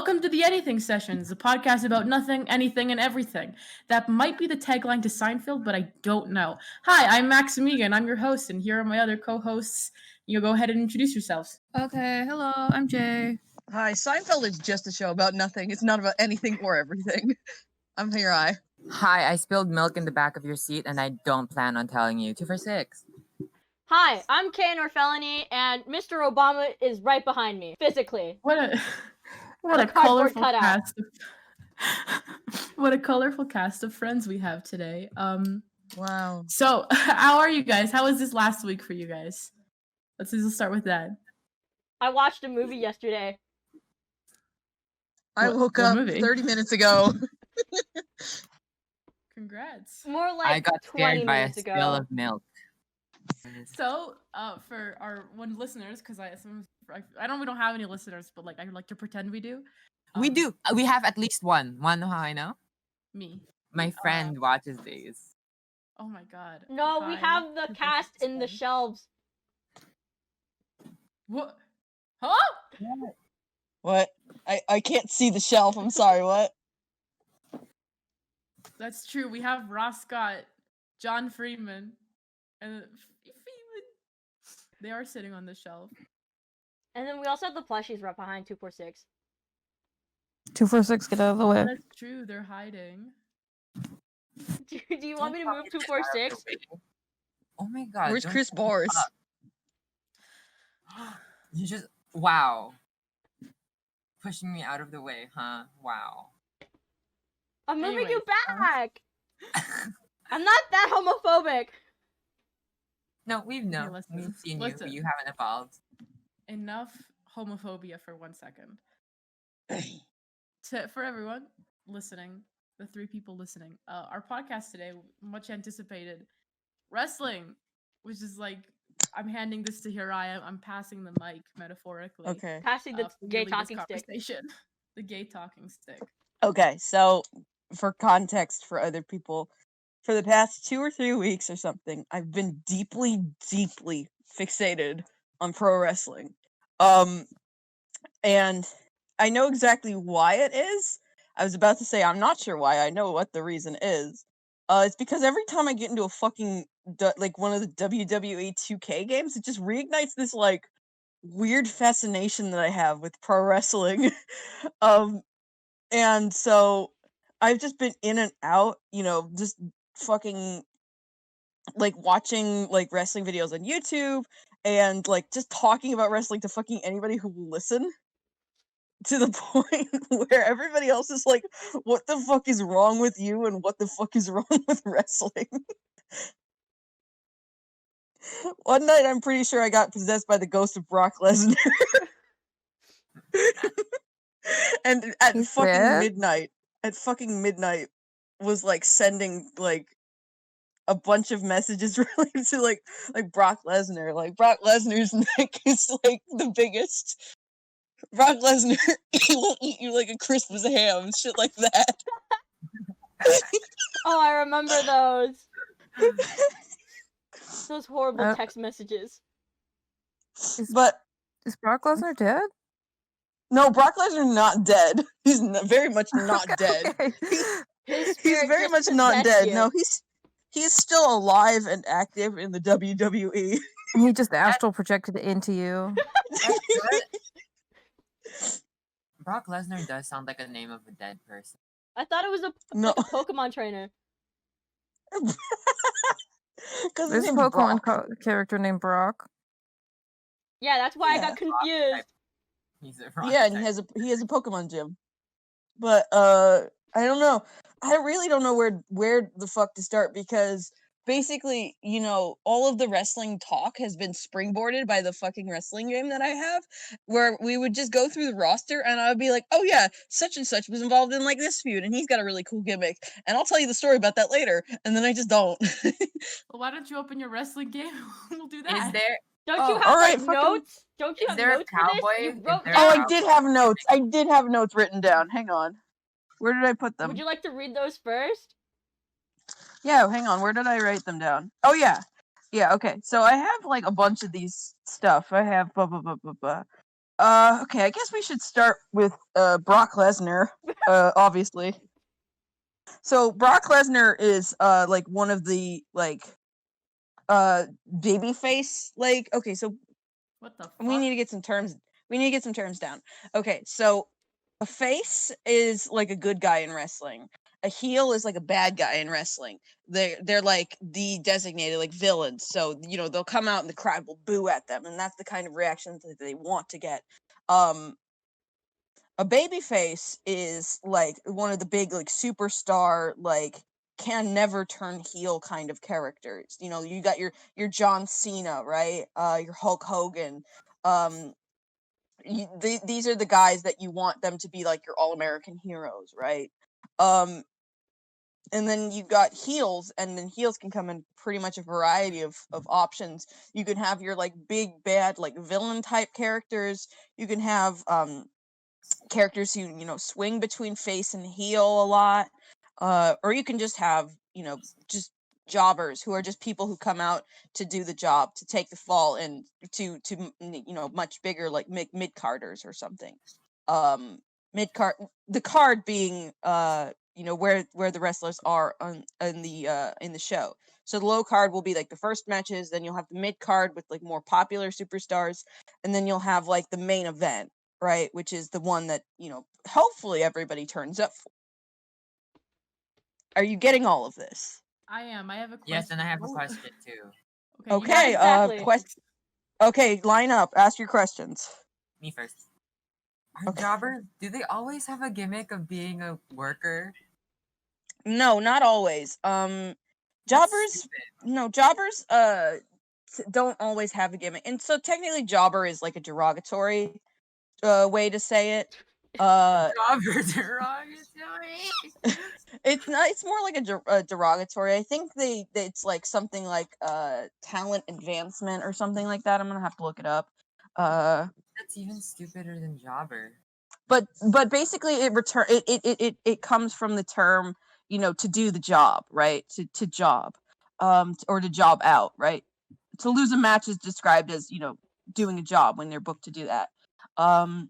Welcome to the Anything Sessions, a podcast about nothing, anything, and everything. That might be the tagline to Seinfeld, but I don't know. Hi, I'm Max Amiga, and I'm your host, and here are my other co-hosts. You go ahead and introduce yourselves. Okay, hello, I'm Jay. Hi, Seinfeld is just a show about nothing. It's not about anything or everything. I'm here, Hi, I spilled milk in the back of your seat and I don't plan on telling you. 2 for 6. Hi, I'm Kane Orfelony, and Mr. Obama is right behind me, physically. What a cardboard colorful cutout. cast. What a colorful cast of friends we have today. Wow. So, how are you guys? How was this last week for you guys? Let's start with that. I watched a movie yesterday. I woke up movie? 30 minutes ago. Congrats. More like I got 20 scared by a minutes spill ago. of milk. So, for our one listeners, because we don't have any listeners, but like I like to pretend we do. We do. We have at least one. One how I know? Me. My friend watches these. Oh my god. No, we Hi. have the cast in the shelves. What? Huh? What? I can't see the shelf. I'm sorry, what? That's true. We have Ross Scott, John Freeman, and Freeman. They are sitting on the shelf. And then we also have the plushies right behind 246. 246, get out of the way. That's true. They're hiding. Do you want me to move 246? Oh my god. Where's don't Chris shut Boris? up. You just wow. Pushing me out of the way, huh? Wow. I'm moving Anyways, you back! I'm not that homophobic! No, we've listen, seen listen. you. You haven't evolved. Enough homophobia for 1 second. For everyone listening, the 3 people listening, our podcast today, much anticipated, wrestling, which is like, I'm handing this to Hirai. I'm passing the mic metaphorically. Okay. Passing the for gay really this talking stick. conversation. The gay talking stick. Okay, so for context for other people, for the past 2 or 3 weeks or something, I've been deeply, deeply fixated on pro wrestling. And I know exactly why it is. I was about to say I'm not sure why. I know what the reason is. It's because every time I get into a fucking like one of the WWE 2K games, it just reignites this like weird fascination that I have with pro wrestling. And so I've just been in and out, just fucking like watching like wrestling videos on YouTube and like just talking about wrestling to fucking anybody who will listen. To the point where everybody else is like, what the fuck is wrong with you and what the fuck is wrong with wrestling? One night I'm pretty sure I got possessed by the ghost of Brock Lesnar. And at He's fucking dead? midnight was like sending like a bunch of messages related to like Brock Lesnar. Like Brock Lesnar's neck is like the biggest. Brock Lesnar, he will eat you like a Christmas ham, shit like that. Oh, I remember those. Those horrible text messages. But Is Brock Lesnar dead? no, Brock Lesnar not dead. He's very much not dead. Okay. His He's spirit very just much not possessed dead. you. No, he's still alive and active in the WWE. He just astral projected into you. Brock Lesnar does sound like a name of a dead person. I thought it was No. like a Pokemon trainer. Because There's a Pokemon character named Brock. Yeah, that's why I Yeah. got confused. He's a rock Yeah, and type. he has a Pokemon gym. But I don't know. I really don't know where the fuck to start because basically, all of the wrestling talk has been springboarded by the fucking wrestling game that I have, where we would just go through the roster and I would be like, oh yeah, such and such was involved in like this feud and he's got a really cool gimmick. And I'll tell you the story about that later. And then I just don't. Well, why don't you open your wrestling game? We'll do that. Is there Don't you have alright, like fucking- notes? Don't you Is have there a notes for this? cowboy? You Is wrote there Oh, down. I did have notes. I did have notes written down. Hang on. Where did I put them? Would you like to read those first? Yeah, hang on. Where did I write them down? Oh, yeah. Yeah, okay. So I have, like, a bunch of these stuff. I have blah, blah, blah, blah, blah. Okay, I guess we should start with Brock Lesnar, obviously. So Brock Lesnar is like one of the like babyface okay, so What the fuck? we need to get some terms down. Okay, so a face is like a good guy in wrestling. A heel is like a bad guy in wrestling. They're like the designated like villains. So, they'll come out and the crowd will boo at them, and that's the kind of reactions that they want to get. A babyface is like one of the big like superstar like can never turn heel kind of characters. You got your John Cena, right? Your Hulk Hogan. These are the guys that you want them to be like your all-American heroes, right? And then you got heels, and then heels can come in pretty much a variety of options. You can have your like big bad like villain type characters. You can have characters who swing between face and heel a lot, or you can just have just jobbers who are just people who come out to do the job, to take the fall, and to much bigger like mid carders or something. Mid card, the card being where the wrestlers are in the show. So the low card will be like the first matches, then you'll have the mid card with like more popular superstars, and then you'll have like the main event, right, which is the one that hopefully everybody turns up for. Are you getting all of this? I am. I have a question. Yes, and I have a Oh, question too. Okay, exactly. Okay, line up, ask your questions. Me first. Are Okay. jobbers, do they always have a gimmick of being a worker? No, not always. That's Jobbers stupid. jobbers don't always have a gimmick, and so technically jobber is like a derogatory way to say it. Jobbers are wrong. It's more like a derogatory. I think it's like something like talent advancement or something like that. I'm gonna have to look it up. That's even stupider than jobber. But basically it comes from the term to do the job, right? To job, or to job out, right? To lose a match is described as doing a job when they're booked to do that. Let me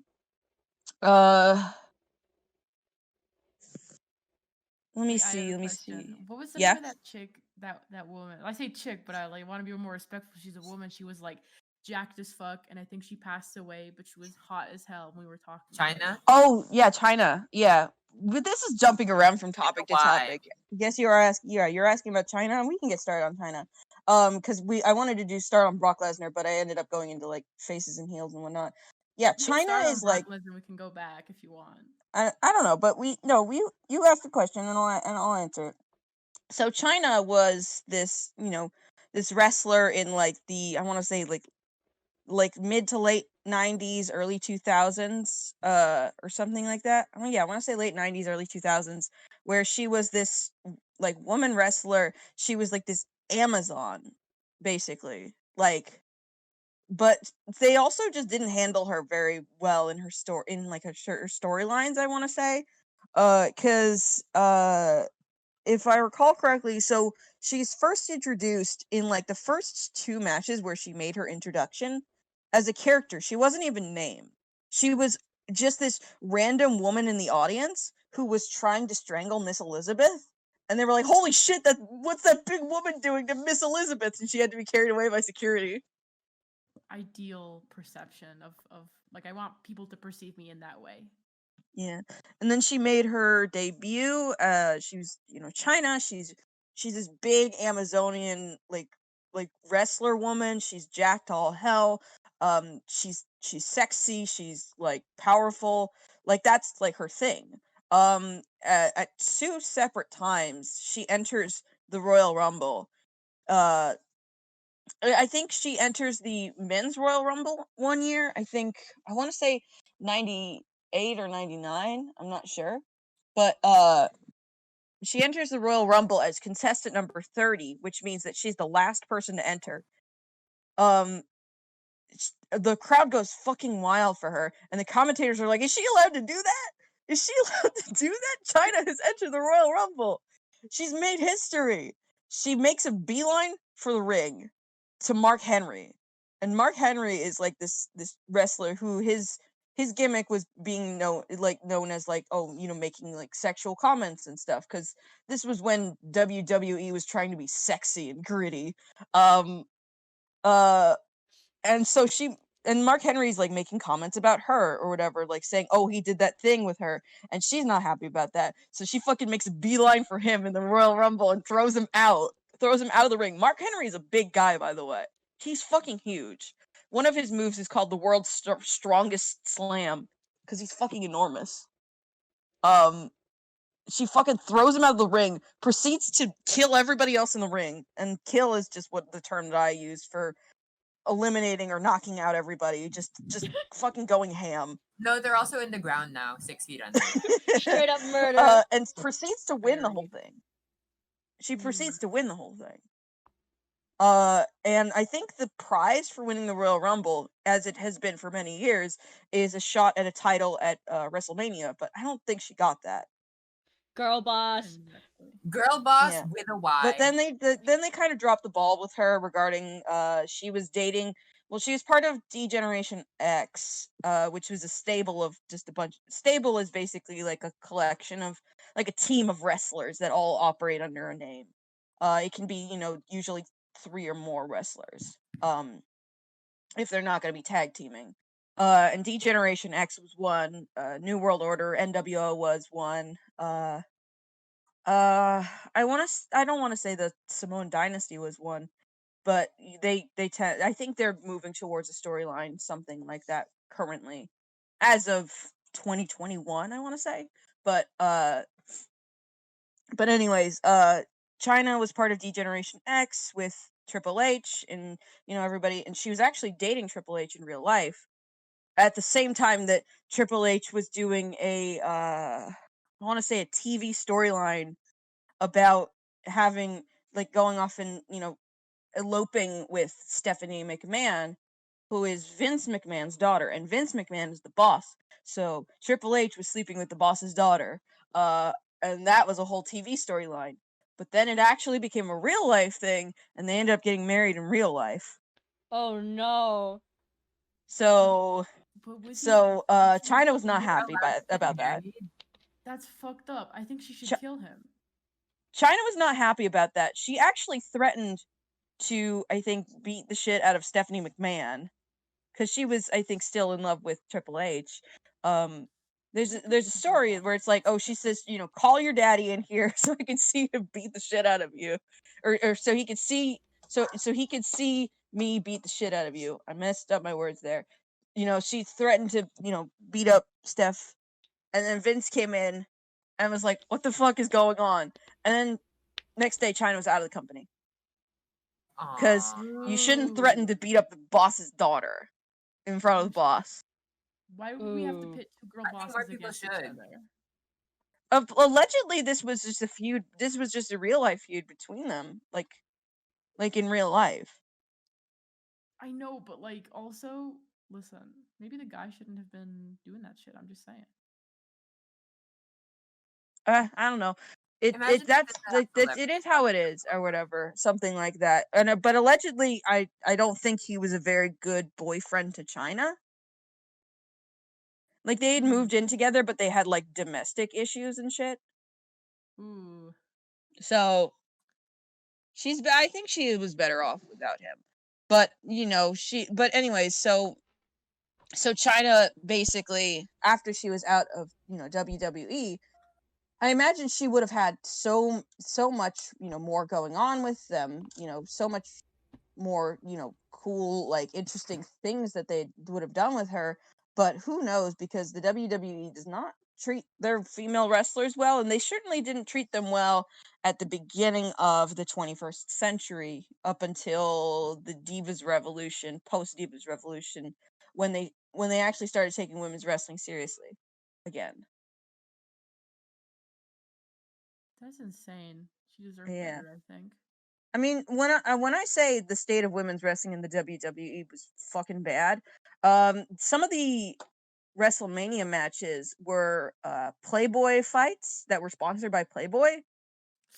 Wait, I have see. a Let me question. see. What was the Yeah. name of that chick? That woman. I say chick, but I like want to be more respectful. She's a woman. She was like jacked as fuck, and I think she passed away, but she was hot as hell when we were talking. about it. China? Oh yeah, China. Yeah, but this is jumping around from topic to Why? topic. Yes, you are asking. Yeah, you're asking about China, and we can get started on China. Because I wanted to start on Brock Lesnar, but I ended up going into like faces and heels and whatnot. Yeah, We can China start on is Brock like Lesnar. We can go back if you want. I don't know, but you asked the question and I'll answer it. So China was this this wrestler in like the I want to say like mid to late 90s, early 2000s, or something like that. Oh yeah, I want to say late 90s, early 2000s, where she was this like woman wrestler. She was like this Amazon, basically. Like, but they also just didn't handle her very well in her story, in like her storylines, I want to say. Cuz if I recall correctly, so she's first introduced in like the first two matches where she made her introduction as a character. She wasn't even named. She was just this random woman in the audience who was trying to strangle Miss Elizabeth. And they were like, "Holy shit, what's that big woman doing to Miss Elizabeth?" And she had to be carried away by security. Ideal perception of like I want people to perceive me in that way. Yeah. And then she made her debut. She was, China. She's this big Amazonian like wrestler woman. She's jacked all hell. She's sexy. She's like powerful. Like that's like her thing. At two separate times, she enters the Royal Rumble. I think she enters the men's Royal Rumble one year. I want to say 98 or 99. I'm not sure. But she enters the Royal Rumble as contestant number 30, which means that she's the last person to enter. The crowd goes fucking wild for her, and the commentators are like, "Is she allowed to do that? Is she allowed to do that? China has entered the Royal Rumble. She's made history." She makes a beeline for the ring to Mark Henry. And Mark Henry is like this wrestler who his gimmick was being known as like, oh, you know, making like sexual comments and stuff, because this was when WWE was trying to be sexy and gritty. And so Mark Henry's like making comments about her or whatever, like saying, oh, he did that thing with her, and she's not happy about that. So she fucking makes a beeline for him in the Royal Rumble and throws him out of the ring. Mark Henry is a big guy, by the way. He's fucking huge. One of his moves is called the world's strongest slam, because he's fucking enormous. She fucking throws him out of the ring, proceeds to kill everybody else in the ring, and kill is just what the term that I use for eliminating or knocking out everybody, just fucking going ham. No, they're also in the ground now, 6 feet under. Straight up murder. And proceeds to win the whole thing. She proceeds to win the whole thing. And I think the prize for winning the Royal Rumble, as it has been for many years, is a shot at a title at WrestleMania, but I don't think she got that. Girl boss. Exactly. Girl boss Yeah. with a Y. But then they kind of dropped the ball with her regarding she was dating. Well, she was part of D-Generation X, which was a stable of just a bunch. Stable is basically like a collection of like a team of wrestlers that all operate under a name. It can be, you know, usually 3 or more wrestlers. If they're not going to be tag teaming. And D-Generation X was one. New World Order, NWO was one. I don't want to say the Samoan Dynasty was one, but I think they're moving towards a storyline, something like that currently, as of 2021, I want to say. But anyways, China was part of D-Generation X with Triple H and, you know, everybody, and she was actually dating Triple H in real life at the same time that Triple H was doing I want to say a TV storyline about having, like, going off and, you know, eloping with Stephanie McMahon, who is Vince McMahon's daughter, and Vince McMahon is the boss. So Triple H was sleeping with the boss's daughter, and that was a whole TV storyline. But then it actually became a real life thing, and they ended up getting married in real life. Oh no. So But was China was not You're happy allowed to get about that. married? That's fucked up. I think she should kill him. China was not happy about that. She actually threatened to, I think, beat the shit out of Stephanie McMahon, because she was, I think, still in love with Triple H. There's a story where it's like, oh, she says, you know, call your daddy in here so I can see him beat the shit out of you, or so he could see me beat the shit out of you. I messed up my words there. You know, she threatened to, you know, beat up Steph, and then Vince came in and was like, what the fuck is going on? And then next day, China was out of the company. Because Aw. you shouldn't threaten to beat up the boss's daughter in front of the boss. Why would we have to Ooh. pit 2 girl I think bosses more people against each should. other? Allegedly, this was just a feud. This was just a real life feud between them, like in real life. I know, but like also, listen, maybe the guy shouldn't have been doing that shit. I'm just saying. I don't know. Imagine if That's it's a like it celebrity. is how it is, or whatever, something like that. And but allegedly, I don't think he was a very good boyfriend to China. Like, they had moved in together, but they had like domestic issues and shit. Ooh. So I think she was better off without him. But, you know, but anyways, so China basically, after she was out of, you know, WWE, I imagine she would have had so much, you know, more going on with them, you know, so much more, you know, cool, like, interesting things that they would have done with her. But who knows, because the WWE does not treat their female wrestlers well, and they certainly didn't treat them well at the beginning of the 21st century, up until the Divas Revolution, post Divas Revolution, when they actually started taking women's wrestling seriously again. That's insane. She deserved Yeah. better, I think. I mean, when I say the state of women's wrestling in the WWE was fucking bad, some of the WrestleMania matches were Playboy fights that were sponsored by Playboy,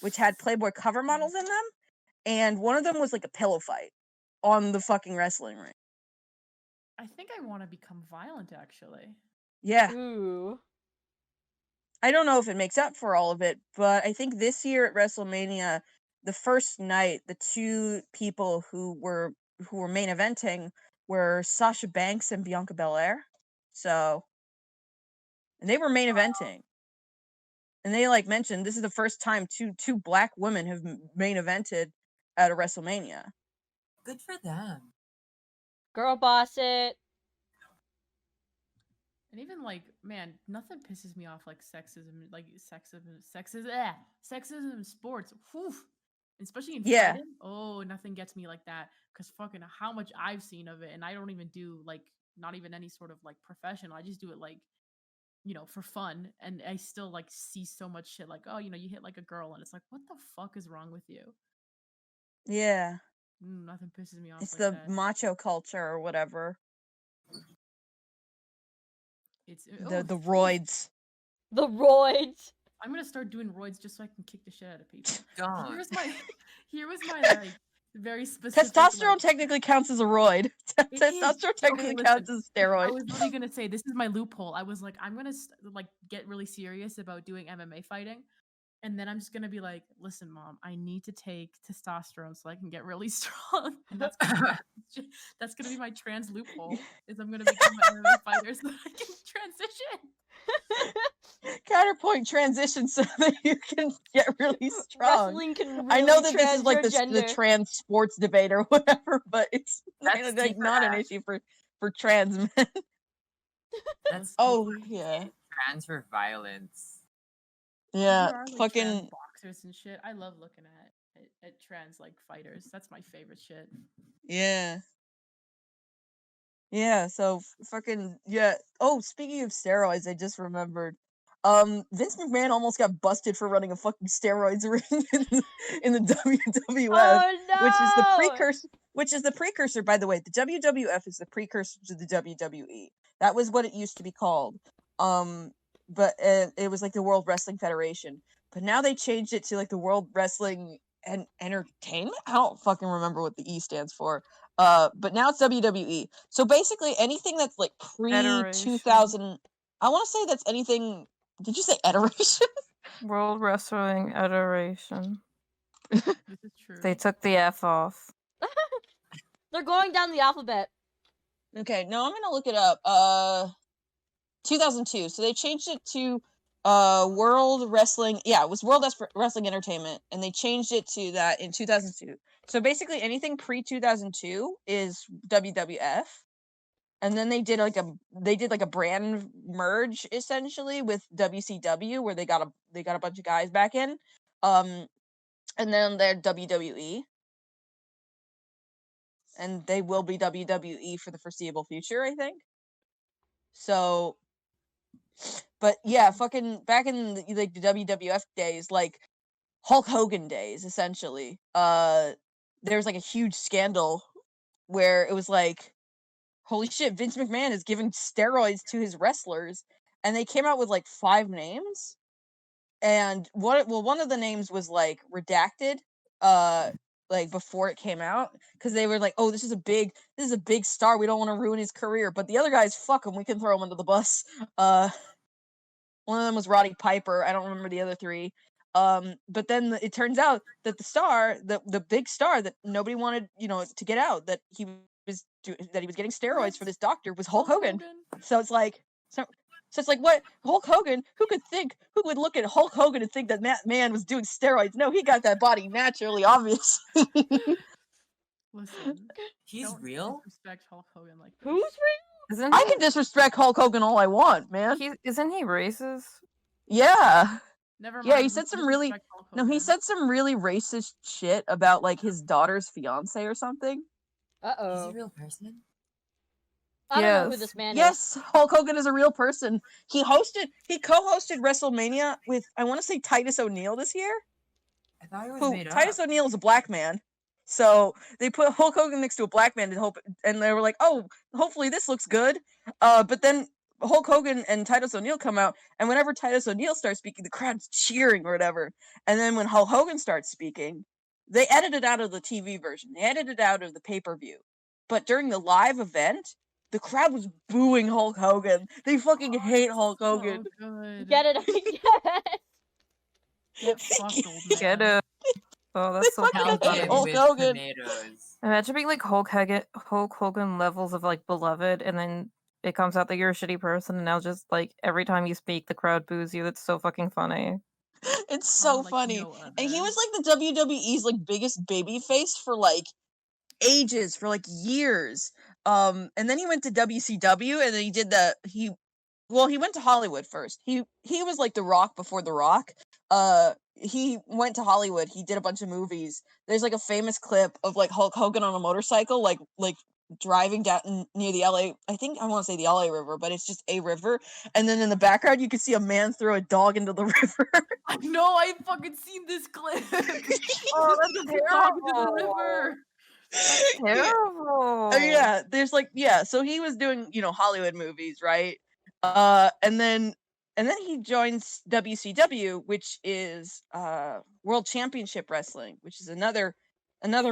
which had Playboy cover models in them, and one of them was like a pillow fight on the fucking wrestling ring. I think I want to become violent, actually. Yeah. Ooh. I don't know if it makes up for all of it, but I think this year at WrestleMania, the first night, the two people who were main eventing were Sasha Banks and Bianca Belair. So, and they were main eventing, and they like mentioned this is the first time two black women have main evented at a WrestleMania. Good for them. Girl boss it. And even like, man, nothing pisses me off like sexism in sports. Whew. Especially in Yeah. fighting. Oh, nothing gets me like that. Cause fucking how much I've seen of it, and I don't even do like not even any sort of like professional. I just do it like, for fun. And I still like see so much shit like, oh, you hit like a girl, and it's like, what the fuck is wrong with you? Yeah, Nothing pisses me off it's like the that. macho culture or whatever. It's The ooh, roids. The roids. I'm gonna start doing roids just so I can kick the shit out of people. Don't. Here was my like very specific. Testosterone like, technically counts as a roid. It is. Testosterone technically Okay, counts listen, as a steroid. I was literally gonna say this is my loophole. I was like, I'm gonna like get really serious about doing MMA fighting, and then I'm just gonna be like, listen, mom, I need to take testosterone so I can get really strong, and that's gonna be my trans loophole. Is I'm gonna become an MMA fighter so that I can transition. Counterpoint transition so that you can get really strong. Wrestling can really I know that this is like your the gender. trans sports debate or whatever, but it's kind That's of like deeper not an than- issue for trans men. That's Oh yeah, trans for violence. yeah, There are, like, trans fucking boxers and shit. I love looking at trans like fighters. That's my favorite shit. yeah, yeah. So fucking yeah. Oh, speaking of steroids, I just remembered. Vince McMahon almost got busted for running a fucking steroids ring in the WWF. Oh no! Which is the precursor, by the way. The WWF is the precursor to the WWE. That was what it used to be called. But it was like the World Wrestling Federation. But now they changed it to like the World Wrestling and Entertainment. I don't fucking remember what the E stands for. But now it's WWE. So basically, anything that's like pre 2000, I want to say that's anything. Did you say iteration? World Wrestling Adoration. This is true. They took the F off. They're going down the alphabet. Okay, no, I'm gonna look it up. 2002. So they changed it to World Wrestling. Yeah, it was World Wrestling Entertainment, and they changed it to that in 2002. So basically, anything pre 2002 is WWF, and then they did like a brand merge essentially with WCW, where they got a bunch of guys back in, and then they're WWE. And they will be WWE for the foreseeable future, I think. So, but yeah, fucking back in the WWF days, like Hulk Hogan days, essentially. There was like a huge scandal where it was like, holy shit, Vince McMahon is giving steroids to his wrestlers, and they came out with like 5 names, and one of the names was like redacted. Like before it came out, because they were like, oh, this is a big star, we don't want to ruin his career. But the other guys, fuck him, we can throw him under the bus. One of them was Roddy Piper. I don't remember the other 3. But then it turns out that the big star that nobody wanted, to get out, that he was getting steroids for this doctor, was Hulk Hogan. So it's like, so it's like, what? Hulk Hogan? Who would look at Hulk Hogan and think that man was doing steroids? No, he got that body naturally, obviously. Listen, He's don't real? disrespect Hulk Hogan like this. Who's real? Isn't I he, can disrespect Hulk Hogan all I want, man. isn't he racist? Yeah. Never mind. Yeah, he let's said some really disrespect Hulk No, he Hogan. said some really racist shit about like his daughter's fiance or something. Uh He's oh. a real person? I don't know who Yes. this man is. Yes, Hulk Hogan is a real person. He co-hosted WrestleMania with, I want to say, Titus O'Neil this year. I thought he was Who made up. Titus O'Neil is a black man. So they put Hulk Hogan next to a black man and they were like, oh, hopefully this looks good. But then Hulk Hogan and Titus O'Neil come out, and whenever Titus O'Neil starts speaking, the crowd's cheering or whatever. And then when Hulk Hogan starts speaking, they edited it out of the TV version. They edited it out of the pay-per-view. But during the live event, the crowd was booing Hulk Hogan. They fucking hate Hulk Hogan. So good. Get it? Yes. Get fucked, old man. Get it. Oh, that's so fucking fucking hate funny. Hulk with Hogan. tomatoes. Imagine being like Hulk Hogan levels of like beloved, and then it comes out that you're a shitty person, and now just like every time you speak, the crowd boos you. That's so fucking funny. It's so Like funny. no And he other. was like the WWE's like biggest baby face for like ages, for like years. And then he went to WCW, and then he went to Hollywood first. He was like The Rock before The Rock. He went to Hollywood. He did a bunch of movies. There's like a famous clip of like Hulk Hogan on a motorcycle, like driving down near the LA. I think I want to say the LA River, but it's just a river. And then in the background, you can see a man throw a dog into the river. I know, I fucking seen this clip. Oh, This that's dog into the terrible. river. Terrible. Yeah, there's like so he was doing, Hollywood movies, right? And then he joins WCW, which is World Championship Wrestling, which is another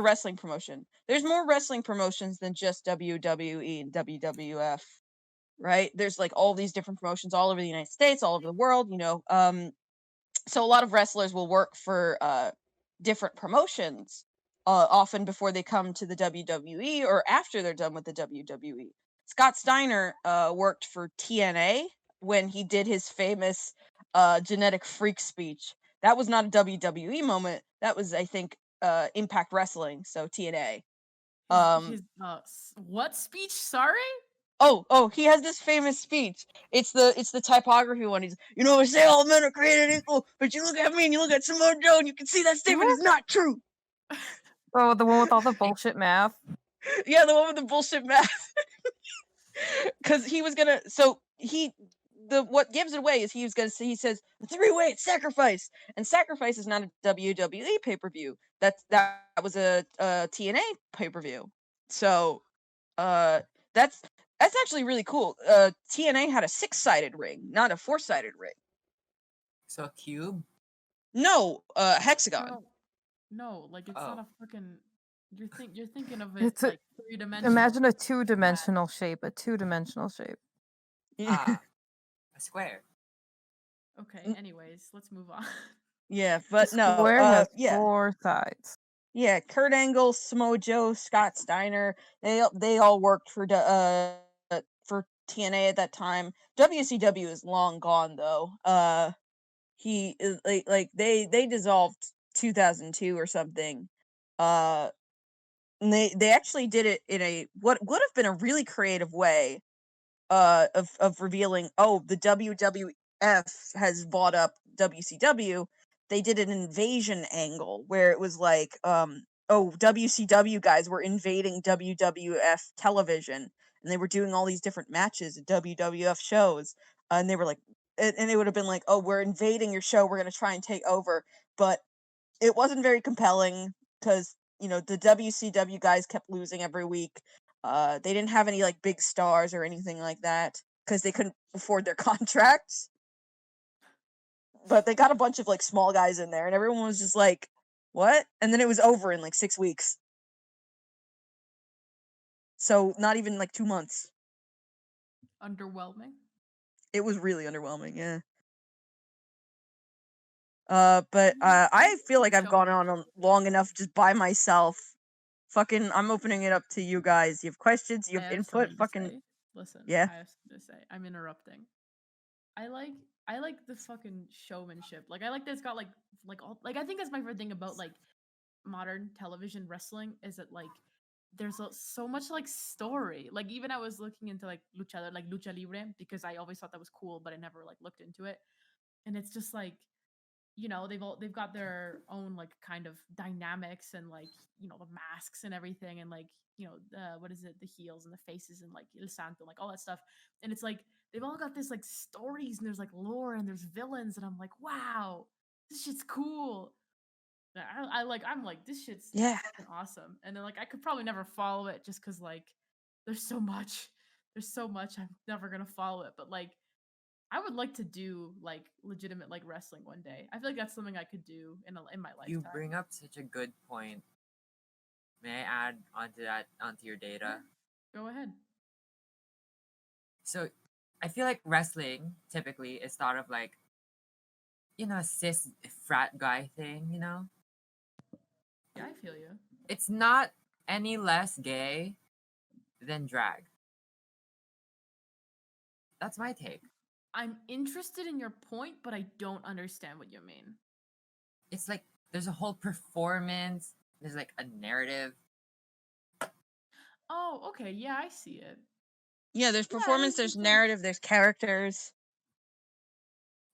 wrestling promotion. There's more wrestling promotions than just WWE and WWF, right? There's like all these different promotions all over the United States, all over the world, so a lot of wrestlers will work for different promotions, often before they come to the WWE or after they're done with the WWE. Scott Steiner worked for TNA when he did his famous genetic freak speech. That was not a WWE moment. That was, I think, Impact Wrestling, so TNA. What speech? Sorry? Oh, he has this famous speech. It's the typography one. He's, I say all men are created equal, but you look at me and you look at Samoa Joe and you can see that statement is not true. Oh, the one with all the bullshit math. Yeah, the one with the bullshit math. Because he was gonna. So what gives it away is he says the 3-way sacrifice, and sacrifice is not a WWE pay-per-view. That was a TNA pay-per-view. So that's actually really cool. TNA had a 6-sided ring, not a 4-sided ring. So a cube? No, hexagon. No, like it's not Oh. a fucking. You're thinking of it It's a- like 3-dimensional. Imagine a 2-dimensional shape. A 2-dimensional shape. Ah, a square. Okay. Anyways, let's move on. Yeah, but The no. square has Yeah. 4 sides. Yeah, Kurt Angle, Samoa Joe, Scott Steiner, they all worked for TNA at that time. WCW is long gone though. He is like they dissolved 2002 or something. And they actually did it in a what would have been a really creative way of revealing, the WWF has bought up WCW. They did an invasion angle where it was like, WCW guys were invading WWF television, and they were doing all these different matches at WWF shows, and they were like, and they would have been like, oh, we're invading your show, we're gonna try and take over, but it wasn't very compelling because the WCW guys kept losing every week. They didn't have any like big stars or anything like that because they couldn't afford their contracts. But they got a bunch of like small guys in there, and everyone was just like, "What?" And then it was over in like 6 weeks. So not even like 2 months. Underwhelming. It was really underwhelming, yeah. But I feel like I've gone on long enough just by myself. Fucking, I'm opening it up to you guys. You have questions, you I have have input. something to Fucking, say. Listen, yeah. I have something to say. I'm interrupting. I like the fucking showmanship. Like I like that it's got like all like I think that's my favorite thing about like modern television wrestling is that like there's so much like story. Like even I was looking into like lucha libre because I always thought that was cool, but I never like looked into it. And it's just like they've got their own like kind of dynamics and like the masks and everything and like what is it, the heels and the faces and like El Santo, like all that stuff. And it's like they've all got this like stories and there's like lore and there's villains and I'm like, wow, this shit's cool. I'm like, this shit's Yeah. fucking awesome. And then like I could probably never follow it just because like there's so much I'm never gonna follow it. But like I would like to do like legitimate like wrestling one day. I feel like that's something I could do in my lifetime. You bring up such a good point. May I add onto your data? Go ahead. So I feel like wrestling typically is thought of like, a cis frat guy thing, Yeah, I feel you. It's not any less gay than drag. That's my take. I'm interested in your point, but I don't understand what you mean. It's like there's a whole performance, there's like a narrative. Oh, okay. Yeah, I see it. Yeah, there's Yeah, it performance, makes there's sense. narrative, there's characters.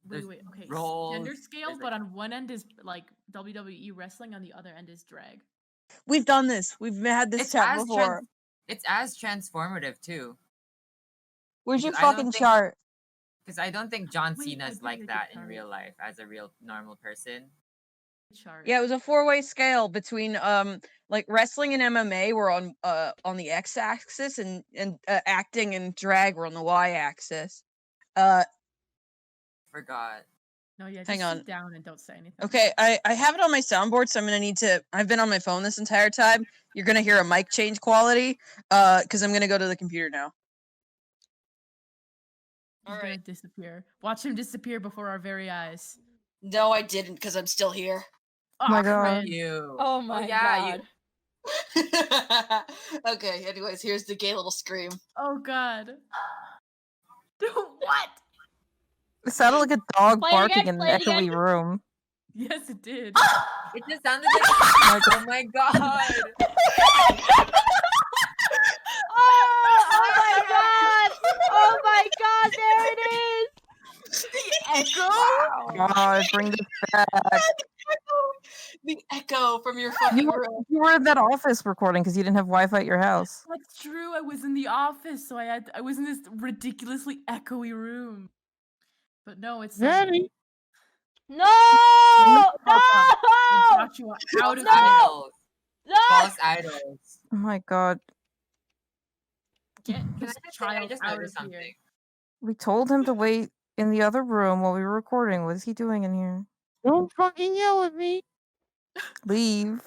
Wait, There's okay. roles, Gender scale, there's, but like- on one end is like WWE wrestling, on the other end is drag. We've done this. We've had this chat before. It's as transformative too. Where's your because I don't fucking think- chart? Because I don't think John Wait, I Cena's did like make a that in chart. real life as a real normal person. Chart. Yeah, it was a 4-way scale between like wrestling and MMA were on the x-axis and acting and drag were on the y-axis. Forgot. No, yeah, just Hang on. sit down and don't say anything. Okay, I have it on my soundboard, so I'm gonna need to. I've been on my phone this entire time. You're gonna hear a mic change quality, because I'm gonna go to the computer now. He's gonna disappear. Watch him disappear before our very eyes. No, I didn't, because I'm still here. Oh my God. cringe. You. Oh my yeah, god. Okay, anyways, here's the gay little scream. Oh god. What? It sounded like a dog Play it barking again, in play an it again. echoey room. Yes, it did. It just sounded like. Oh my god. Oh my god! Oh my god, there it is! God, bring this back. The echo from your fucking room. You were in that office recording because you didn't have Wi-Fi at your house. That's true. I was in the office, so I was in this ridiculously echoey room. But no, it's Daddy. No! No! No! Joshua out of False here. idols. No! False idols. Oh my God. Get Can this I just say, I child just out of noticed here. something. We told him to wait in the other room while we were recording. What is he doing in here? Don't fucking yell at me. Leave.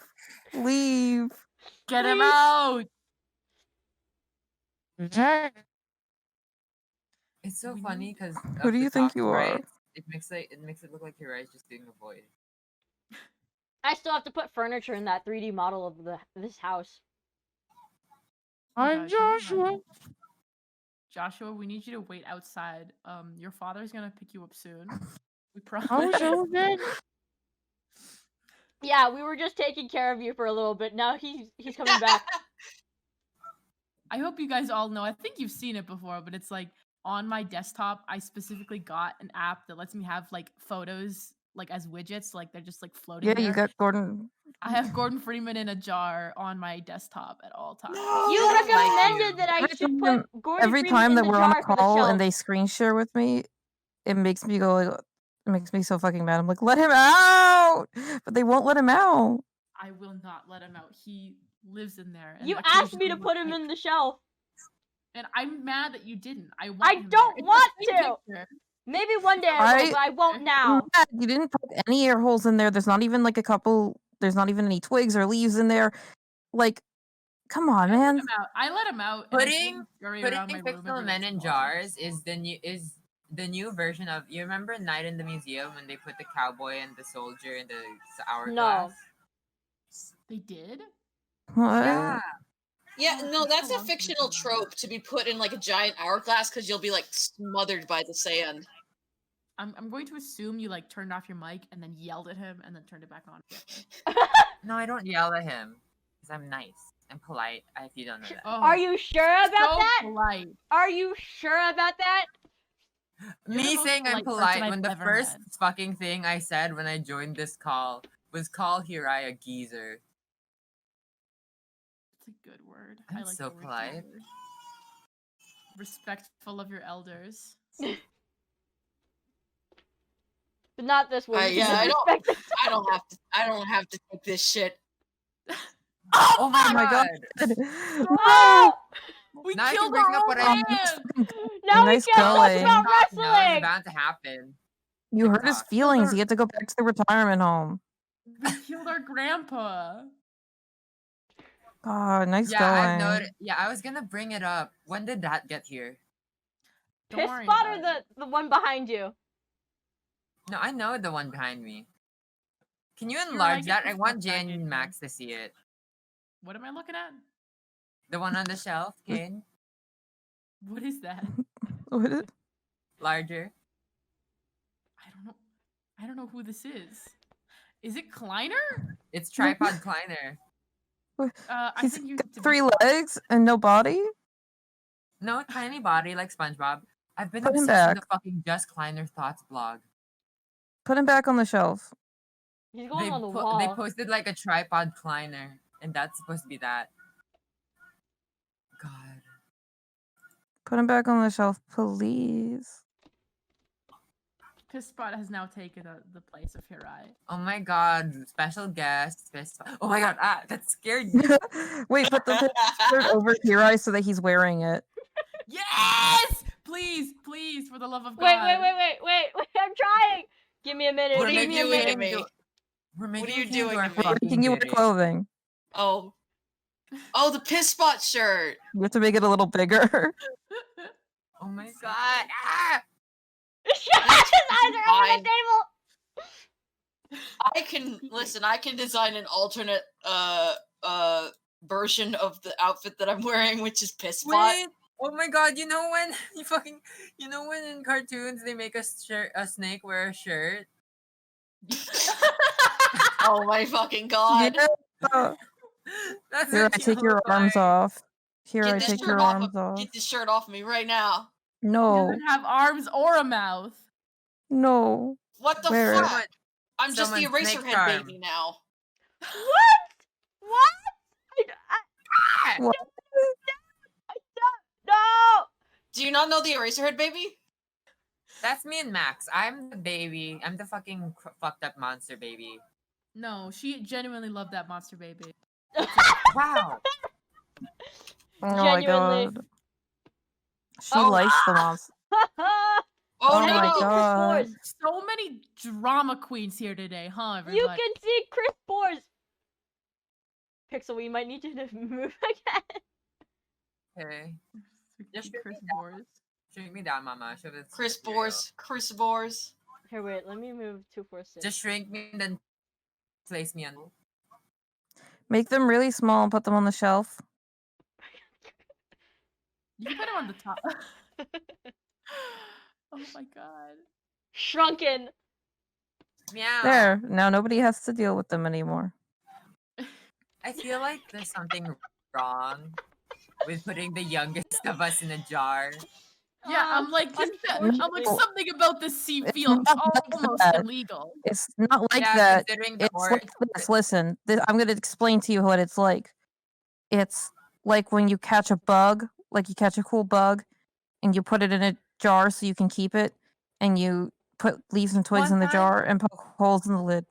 Leave. Get him Please. out. It's so We funny need- because Who do you think you are? It makes it look like Hirai's just doing a voice. I still have to put furniture in that 3D model of this house. I'm Joshua. Joshua, we need you to wait outside. Your father's gonna pick you up soon. We promise. Yeah, we were just taking care of you for a little bit. Now he's coming back. I hope you guys all know. I think you've seen it before, but it's like on my desktop, I specifically got an app that lets me have like photos like as widgets, like they're just like floating Yeah, there. you got Gordon. I have Gordon Freeman in a jar on my desktop at all times. You I don't like recommended you. that I Every should time- put Gordon Every Freeman time in that the we're on jar a for the call shelf. and they screen share with me, it makes me go like, it makes me so fucking mad. I'm like, let him out, but they won't let him out. I will not let him out. He lives in there. And You asked me to occasionally put him like- in the shelf. And I'm mad that you didn't. I want I him don't there. It's want the same to. picture. Maybe one day I will, but I won't now. Matt, you didn't put any air holes in there. There's not even like a couple. There's not even any twigs or leaves in there. Like, come on, I let man. him out. I let him out. and I told Putting him to scurry around my Putting room fictional every men once in a while. jars is the new version of, you remember Night in the Museum when they put the cowboy and the soldier in the hourglass? They did? What? Yeah. Yeah, Oh, no, that's that's so a long fictional since I trope to be put in like a giant hourglass because you'll be like smothered by the sand. I'm going to assume you like turned off your mic and then yelled at him and then turned it back on. No, I don't yell at him because I'm nice. I'm polite. If you don't know that. Oh, Are you sure about so that? polite. Are you sure about that? You're the Me most saying I'm polite person polite I've when the ever first met. fucking thing I said when I joined this call was call Hirai a geezer. It's a good word. I'm I like so the word polite. geezer. Respectful of your elders. But not this one. Yeah, I don't. Respect the- I don't have to take this shit. Oh my my god! God. Oh! We Now I can killed bring our up old what I- man! Now Nice we can't talk going. about No, it's wrestling. bound to happen. You hurt his TikTok. feelings. He had to go back to the retirement home. We killed our grandpa. Oh, nice Yeah, I've going. noticed. Yeah, I was gonna bring it up. When did that get here? Don't Piss worry spot or about it. the one behind you? No, I know the one behind me. Can you Hero, I enlarge get that? the I want stuff back Jen in here. Max to see it. What am I looking at? The one on the shelf, Kane. What is that? What is- Larger. I don't know who this is. Is it Kleiner? It's tripod Kleiner. I He's think you got have to be 3 legs and no body? No, tiny body like SpongeBob. I've been Put him obsessed with back. the fucking Just Kleiner Thoughts blog. Put him back on the shelf. He's going on the wall. They posted like a tripod Kleiner, and that's supposed to be that. God. Put him back on the shelf, please. Piss Spot has now taken the place of Hirai. Oh my god, special guest. Oh my god, that scared me. Wait, put the shirt over Hirai so that he's wearing it. Yes! Please, please, for the love of God. Wait, I'm trying. Give me a minute. What are give you me a doing to minute. me? We're What are making you Kane doing do our to me? We're fucking making you wear duty. clothing. Oh. Oh, the piss spot shirt. You have to make it a little bigger. Oh my god. Ah! His eyes are over Fine. the table. I can listen, I can design an alternate version of the outfit that I'm wearing, which is piss spot. Wait. Oh my god, you know when when in cartoons they make a snake wear a shirt? Oh my fucking god. Yeah. That's Here, I what you take your look arms like. off. Here, Get I this take shirt your off arms off. Get this shirt off me right now. He No, doesn't have arms or a mouth. no. What the Wear it. fuck? I'm just the Someone's snake Eraserhead charm. baby now. What? What? No. Do you not know the Eraserhead baby? That's me and Max. I'm the baby. I'm the fucking fucked up monster baby. No, she genuinely loved that monster baby. Wow. Oh my Genuinely. god. She Oh, likes the monster. Oh, Oh no! my Chris god. Boars. So many drama queens here today, huh, everybody? You can see Chris Boars. Pixel, we might need you to move again. Okay. Just Chris shoot me Boars. Shrink me down, mama. Show this Chris material. Boars. Chris Boars. Here, wait. Let me move 246. Just shrink me and then place me on. Make them really small and put them on the shelf. You can put him on the top. Oh my god. Shrunken. Meow. There. Now nobody has to deal with them anymore. I feel like there's something wrong with putting the youngest of us in a jar. Yeah, I'm like, I'm like unfortunately. something about this sea It's feels not like almost that. illegal. It's not like Yeah, that. considering the It's like this. Listen, I'm going to explain to you what it's like. It's like when you catch a bug, like you catch a cool bug, and you put it in a jar so you can keep it, and you put leaves and twigs One in the time- jar and poke holes in the lid.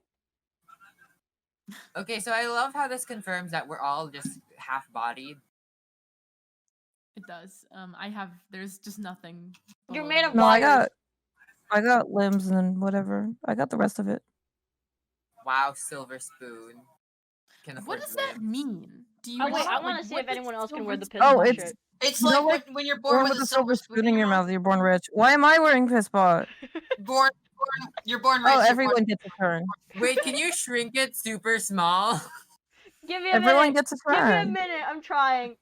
Okay, so I love how this confirms that we're all just half-bodied. It does. There's just nothing. You're below made the of No, wires. I got limbs and whatever. I got the rest of it. Wow, silver spoon. Can afford What does that limbs. mean? Do you Oh wait, I want want to see what if does anyone else can silver wear the spoon piss Oh, spot it's- shirt. It's You know, like like, when you're Born born with a silver spoon in your mouth, you're born rich. Why am I wearing piss spot? You're born rich. Oh, you're everyone born- gets a turn. Wait, can you shrink it super small? Give me a Everyone minute. gets a Give me a turn. minute. I'm trying.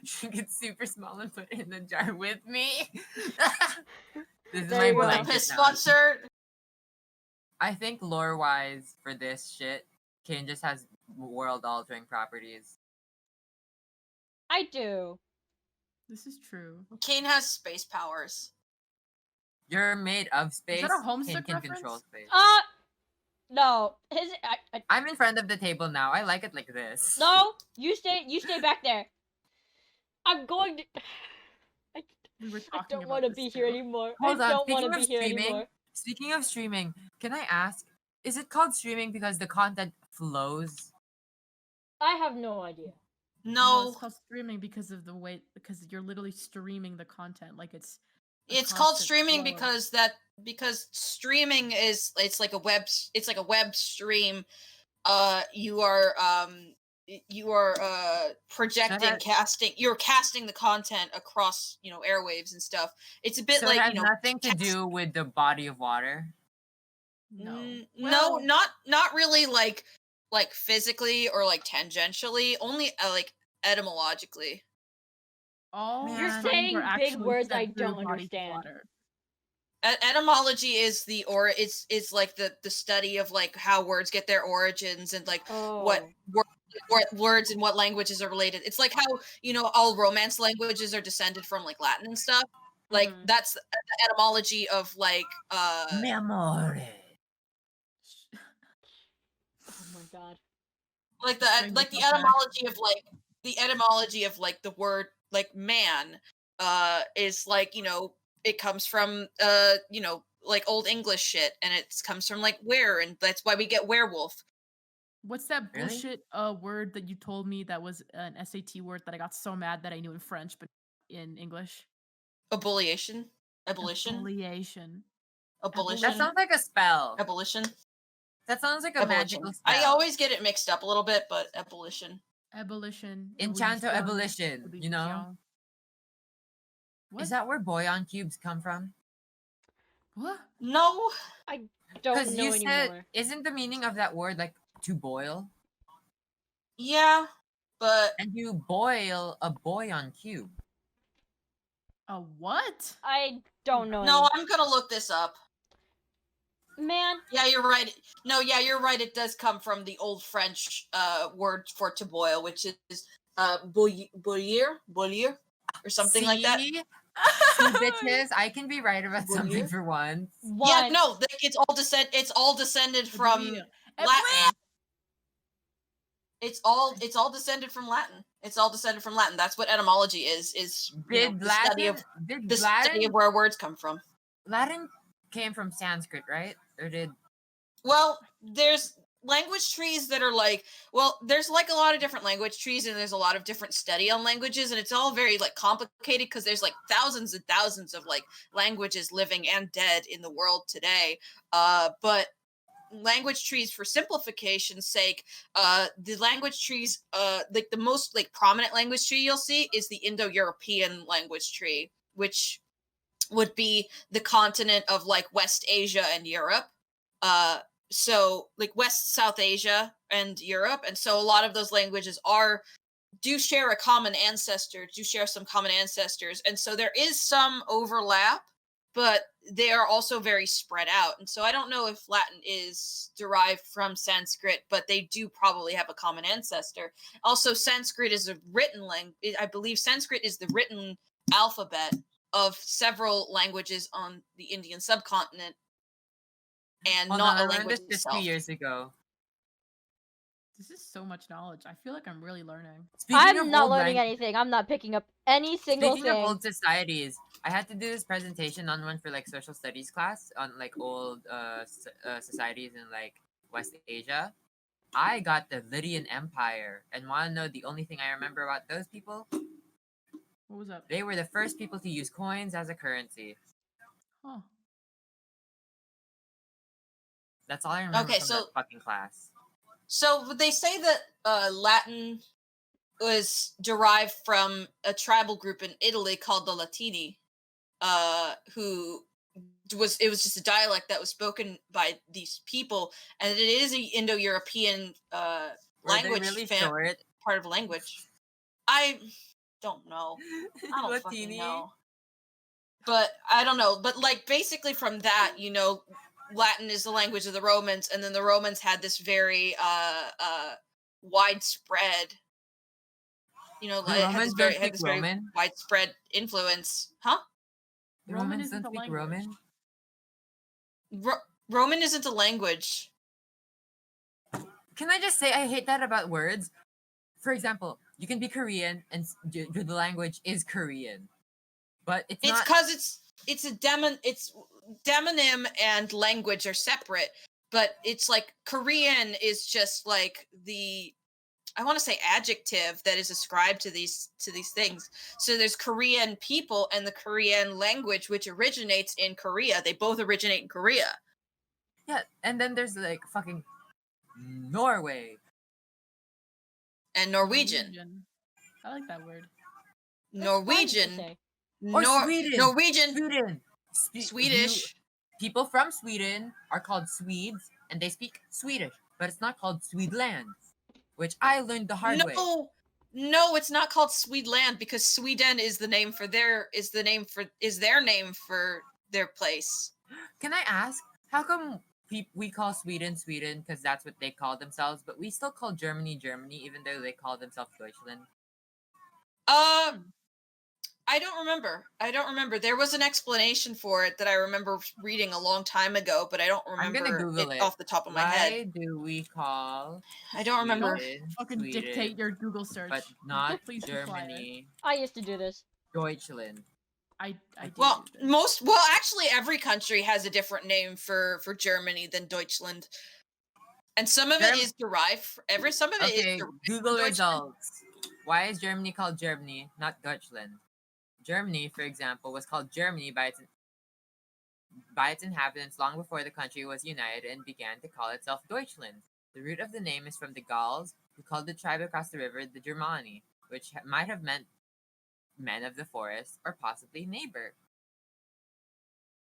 Shrink it super small and put it in the jar with me. This is There my you go. the blanket piss now. spot shirt. I think lore-wise for this shit, Kane just has world-altering properties. I do. This is true. Kane has space powers. You're made of space. that a Homesick Kane can reference? control space. No. I'm in front of the table now. I like it like this. No. You stay back there. I'm going to. We were I talking don't about want to this be too. here anymore. Hold I on, don't want speaking to of be here streaming, anymore. Speaking of streaming, can I ask, is it called streaming because the content flows? I have no idea. No, It's called streaming because of the way because you're literally streaming the content like it's. a it's called constant streaming flow. because streaming is it's like a web stream. You are you are projecting, that- you're casting the content across, airwaves and stuff. It's a bit So like, it has nothing to do with the body of water. No. no, not really like physically or like tangentially, only like etymologically. All You're signs saying are big actually words said I through don't the body of understand. water. Etymology is it's like the study of like how words get their origins and like what words and what languages are related. It's like how all Romance languages are descended from like Latin and stuff. Like Mhm. that's the etymology of like Memore. Oh my god. like Bring the yourself back. etymology of like the word like man is like it comes from like Old English shit, and it comes from like where, and that's why we get werewolf. What's that Really? bullshit word that you told me that was an SAT word that I got so mad that I knew in French but in English? Abolition. Abolition. Affiliation. Abolition. That sounds like a spell. Abolition. That sounds like a Abolition. magical spell. I always get it mixed up a little bit, but abolition. Abolition. Enchanto evolution, ebullition, you know? evolution. What? Is that where Boyan cubes come from? What? No. Don't Because know you said, anymore. isn't the meaning of that word like to boil? Yeah, but And you boil a Boyan cube. A what? I don't know. no, I'm gonna look this up. Man, Yeah, you're right. No, yeah, you're right. It does come from the Old French word for to boil, which is bouillir, or something like that. See? See, bitches, I can be right about something Bouillir? for once. what? Yeah, no, it's all descended from Bouillir. Latin. It's all descended from Latin. It's all descended from Latin. That's what etymology is. Did The study of Latin where words come from. Latin came from Sanskrit, right? Or did Well, there's language trees that are like, there's like a lot of different language trees, and there's a lot of different study on languages, and it's all very like complicated because there's like thousands and thousands of like languages living and dead in the world today. But language trees, for simplification's sake, the language trees, like the most like prominent language tree you'll see is the Indo-European language tree, which would be the continent of like West Asia and Europe. So like West South Asia and Europe, and so a lot of those languages do share some common ancestors, and so there is some overlap, but they are also very spread out. And so I don't know if Latin is derived from Sanskrit, but they do probably have a common ancestor. Also, Sanskrit is a written language. I believe Sanskrit is the written alphabet of several languages on the Indian subcontinent, and Hold not on, a I learned language this 2 itself. years ago. This is so much knowledge. I feel like I'm really learning. Speaking I'm of not old learning lang- anything. I'm not picking up any single Speaking of thing. old societies, I had to do this presentation on one for like social studies class on like old societies in like West Asia. I got the Lydian Empire, and want to know the only thing I remember about those people? What was up? They were the first people to use coins as a currency. Huh. That's all I remember Okay, from so- that fucking class. So they say that Latin was derived from a tribal group in Italy called the Latini, it was just a dialect that was spoken by these people, and it is an Indo-European Were language they really short? part of language. I don't know. I don't fucking Latini? know. But I don't know. But like basically from that, Latin is the language of the Romans, and then the Romans had this very widespread, The had Romans this don't speak very Roman? widespread influence. Huh? The Roman Romans isn't don't a speak language. Roman? Roman isn't a language. Can I just say I hate that about words? For example, you can be Korean and the language is Korean, but it's It's not. because it's a demonym and language are separate, but it's like Korean is just like I want to say adjective that is ascribed to these things. So there's Korean people and the Korean language, which originates in Korea. They both originate in Korea. Yeah, and then there's like fucking Norway. and Norwegian. I like that word. That's fun to Norwegian. say. Or Sweden. Norwegian. Sweden. Swedish. People from Sweden are called Swedes, and they speak Swedish, but it's not called Swedeland, which I learned the hard way. No, it's not called Swedeland because Sweden is their name for their place. Can I ask, how come we call Sweden Sweden because that's what they call themselves, but we still call Germany Germany even though they call themselves Deutschland? I don't remember. There was an explanation for it that I remember reading a long time ago, but I don't I'm gonna remember Google it. off the top of my head. Why do we call I don't remember. Sweden, Fucking Sweden, dictate your Google search. but not Please be quiet. Germany, I used to do this. Deutschland? I do Well, do this. actually every country has a different name for Germany than Deutschland. And some of it Germ- is derived some of it is Okay, derived Google from Deutschland. results. Why is Germany called Germany, not Deutschland? Germany, for example, was called Germany by its inhabitants long before the country was united and began to call itself Deutschland. The root of the name is from the Gauls, who called the tribe across the river the Germani, which might have meant men of the forest or possibly neighbor.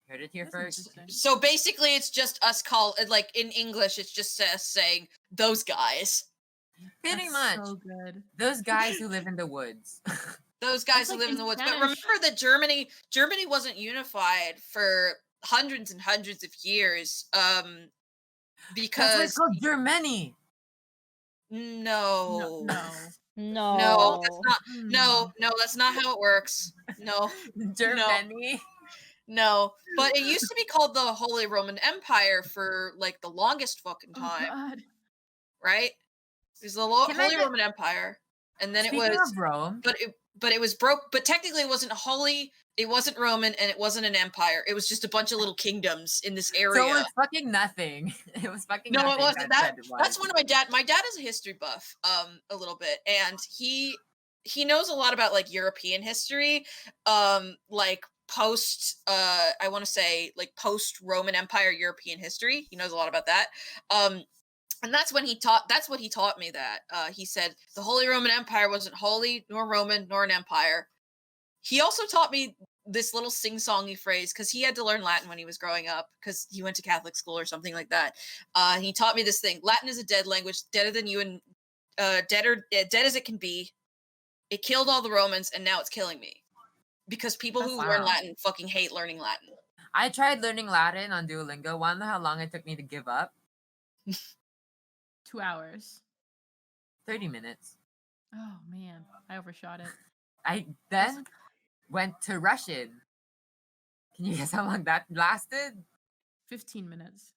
Heard it here That's first. interesting. So basically it's just us like in English it's just us saying those guys. Pretty That's much. so good. Those guys who live in the woods. Those guys That's who like live in in the woods. But Spanish. remember that Germany wasn't unified for hundreds and hundreds of years. That's why Because it's called Germany. no. No. No, that's not Hmm. no, that's not how it works. No. Germany. No. But it used to be called the Holy Roman Empire for like the longest fucking Oh, time, God. right? It was the Can I Holy get- Roman Empire. And then Speaking it was of Rome, but it was broke, but technically it wasn't holy, it wasn't Roman, and it wasn't an empire. It was just a bunch of little kingdoms in this area. so it's fucking nothing. It was fucking No, nothing. it wasn't that. It was. That's one of my dad. My dad is a history buff, a little bit, and he knows a lot about like European history, like post, I want to say like post Roman Empire European history. He knows a lot about that. And that's when he taught. That's what he taught me. That he said the Holy Roman Empire wasn't holy, nor Roman, nor an empire. He also taught me this little sing-songy phrase because he had to learn Latin when he was growing up because he went to Catholic school or something like that. He taught me this thing: Latin is a dead language, deader than you and dead as it can be. It killed all the Romans, and now it's killing me because people who learn Wow. Latin fucking hate learning Latin. I tried learning Latin on Duolingo. Wanna know how long it took me to give up? 2 hours. 30 minutes. Oh man, I overshot it. I then went to Russian. Can you guess how long that lasted? 15 minutes.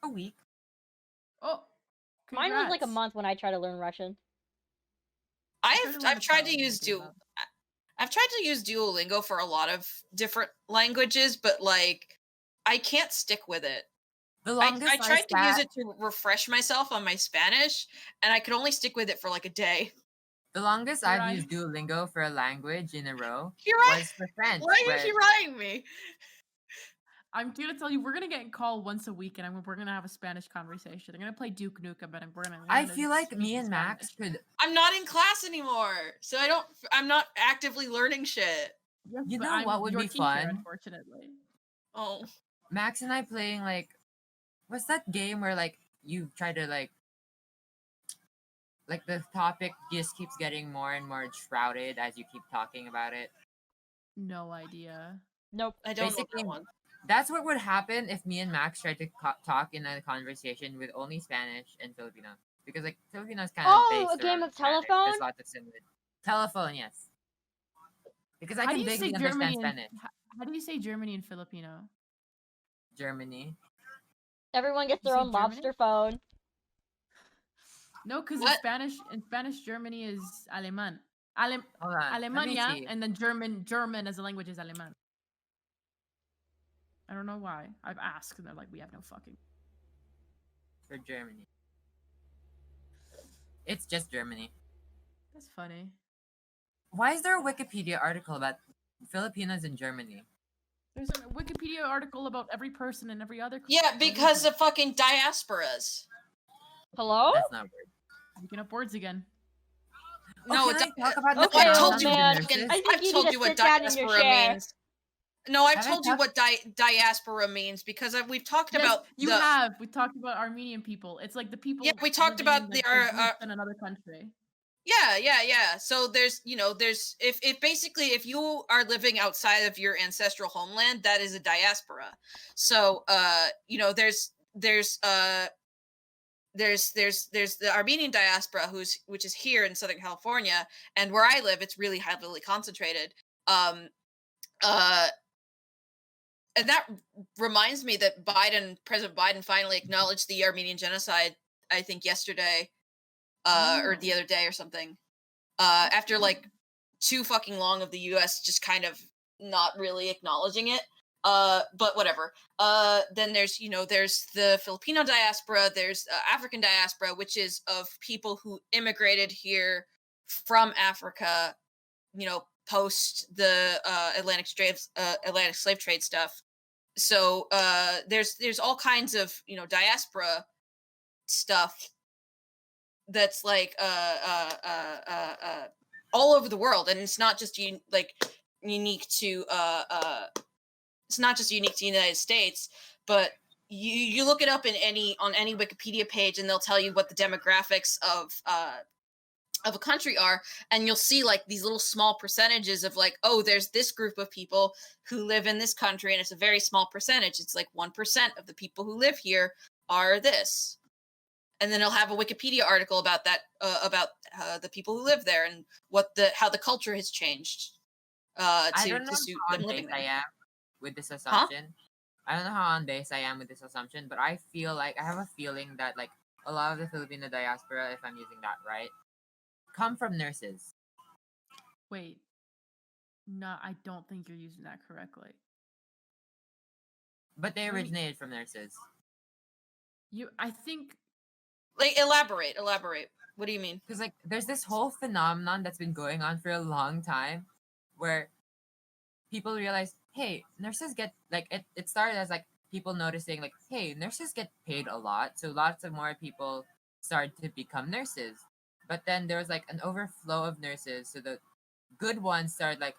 A week. Oh, Mine was like a congrats. month when I tried to learn Russian. I've tried to use Duolingo for a lot of different languages, but like I can't stick with it. The I longest tried to use sat- it to refresh myself on my Spanish, and I could only stick with it for like a day. The longest Right. I've used Duolingo for a language in a row You're right. was for French. Why are where- you writing me? I'm gonna tell you, we're gonna get a call once a week, and we're gonna have a Spanish conversation. I'm gonna play Duke Nukem, and we're gonna. I learn to feel like speak me in and Max Spanish. could. I'm not in class anymore, so I'm not actively learning shit. Yes, You but know I'm what would your be teacher, fun? Unfortunately. Oh, Max and I playing like, what's that game where like you try to like the topic just keeps getting more and more shrouded as you keep talking about it. No idea. Nope. I don't know Basically, that one. That's what would happen if me and Max tried to talk in a conversation with only Spanish and Filipino, because like Filipino is kind of Oh, based a game around of Spanish. telephone? There's lots of similar telephone, yes. Because I How can do you say vaguely understand Germany? Spanish. How do you say Germany in Filipino? Germany. Everyone gets You their say own Germany? lobster phone. No, because in What? Spanish, Germany is Alemán. Hold on. let me Alemania, see. and then German as a language is Alemán. I don't know why. I've asked, and they're like, we have no fucking. For Germany. It's just Germany. That's funny. Why is there a Wikipedia article about Filipinos in Germany? There's a Wikipedia article about every person in every other. Yeah, because religion. of fucking diasporas. Hello? That's not weird. Picking up words again. No, can I talk about no, the Okay, I've oh told you. man. fucking- I think I've you told need you to what sit down in your diaspora chair. means. No, I've Have I told you talked- what diaspora means because we've talked Yes, about you the. have. We talked about Armenian people. It's like the people. Yeah, we talked living in, about like, the, their groups in another country. Yeah. So there's, there's if basically if you are living outside of your ancestral homeland, that is a diaspora. So there's the Armenian diaspora which is here in Southern California, and where I live, it's really heavily concentrated. And that reminds me that President Biden finally acknowledged the Armenian genocide, I think yesterday, or the other day or something. After like too fucking long of the US just kind of not really acknowledging it. But whatever. Then there's the Filipino diaspora, there's African diaspora, which is of people who immigrated here from Africa, post the Atlantic slave trade stuff. So there's all kinds of diaspora stuff that's like all over the world, and it's not just unique to it's not just unique to the United States, but you look it up on any Wikipedia page, and they'll tell you what the demographics of a country are, and you'll see like these little small percentages of like, oh, there's this group of people who live in this country, and it's a very small percentage. It's like 1% of the people who live here are this. And then it'll have a Wikipedia article about that, about the people who live there and how the culture has changed I to don't know suit how them on living base I there. am with this assumption. I don't know how on base I am with this assumption, but I feel like I have a feeling that like a lot of the Filipino diaspora, if I'm using that right, come from nurses. Wait. No, I don't think you're using that correctly. But they Let me- originated from nurses. I think Like, elaborate. What do you mean? Because like there's this whole phenomenon that's been going on for a long time where people realize, hey, nurses get like it started as like people noticing like, hey, nurses get paid a lot, so lots of more people started to become nurses. But then there was like an overflow of nurses, so the good ones started like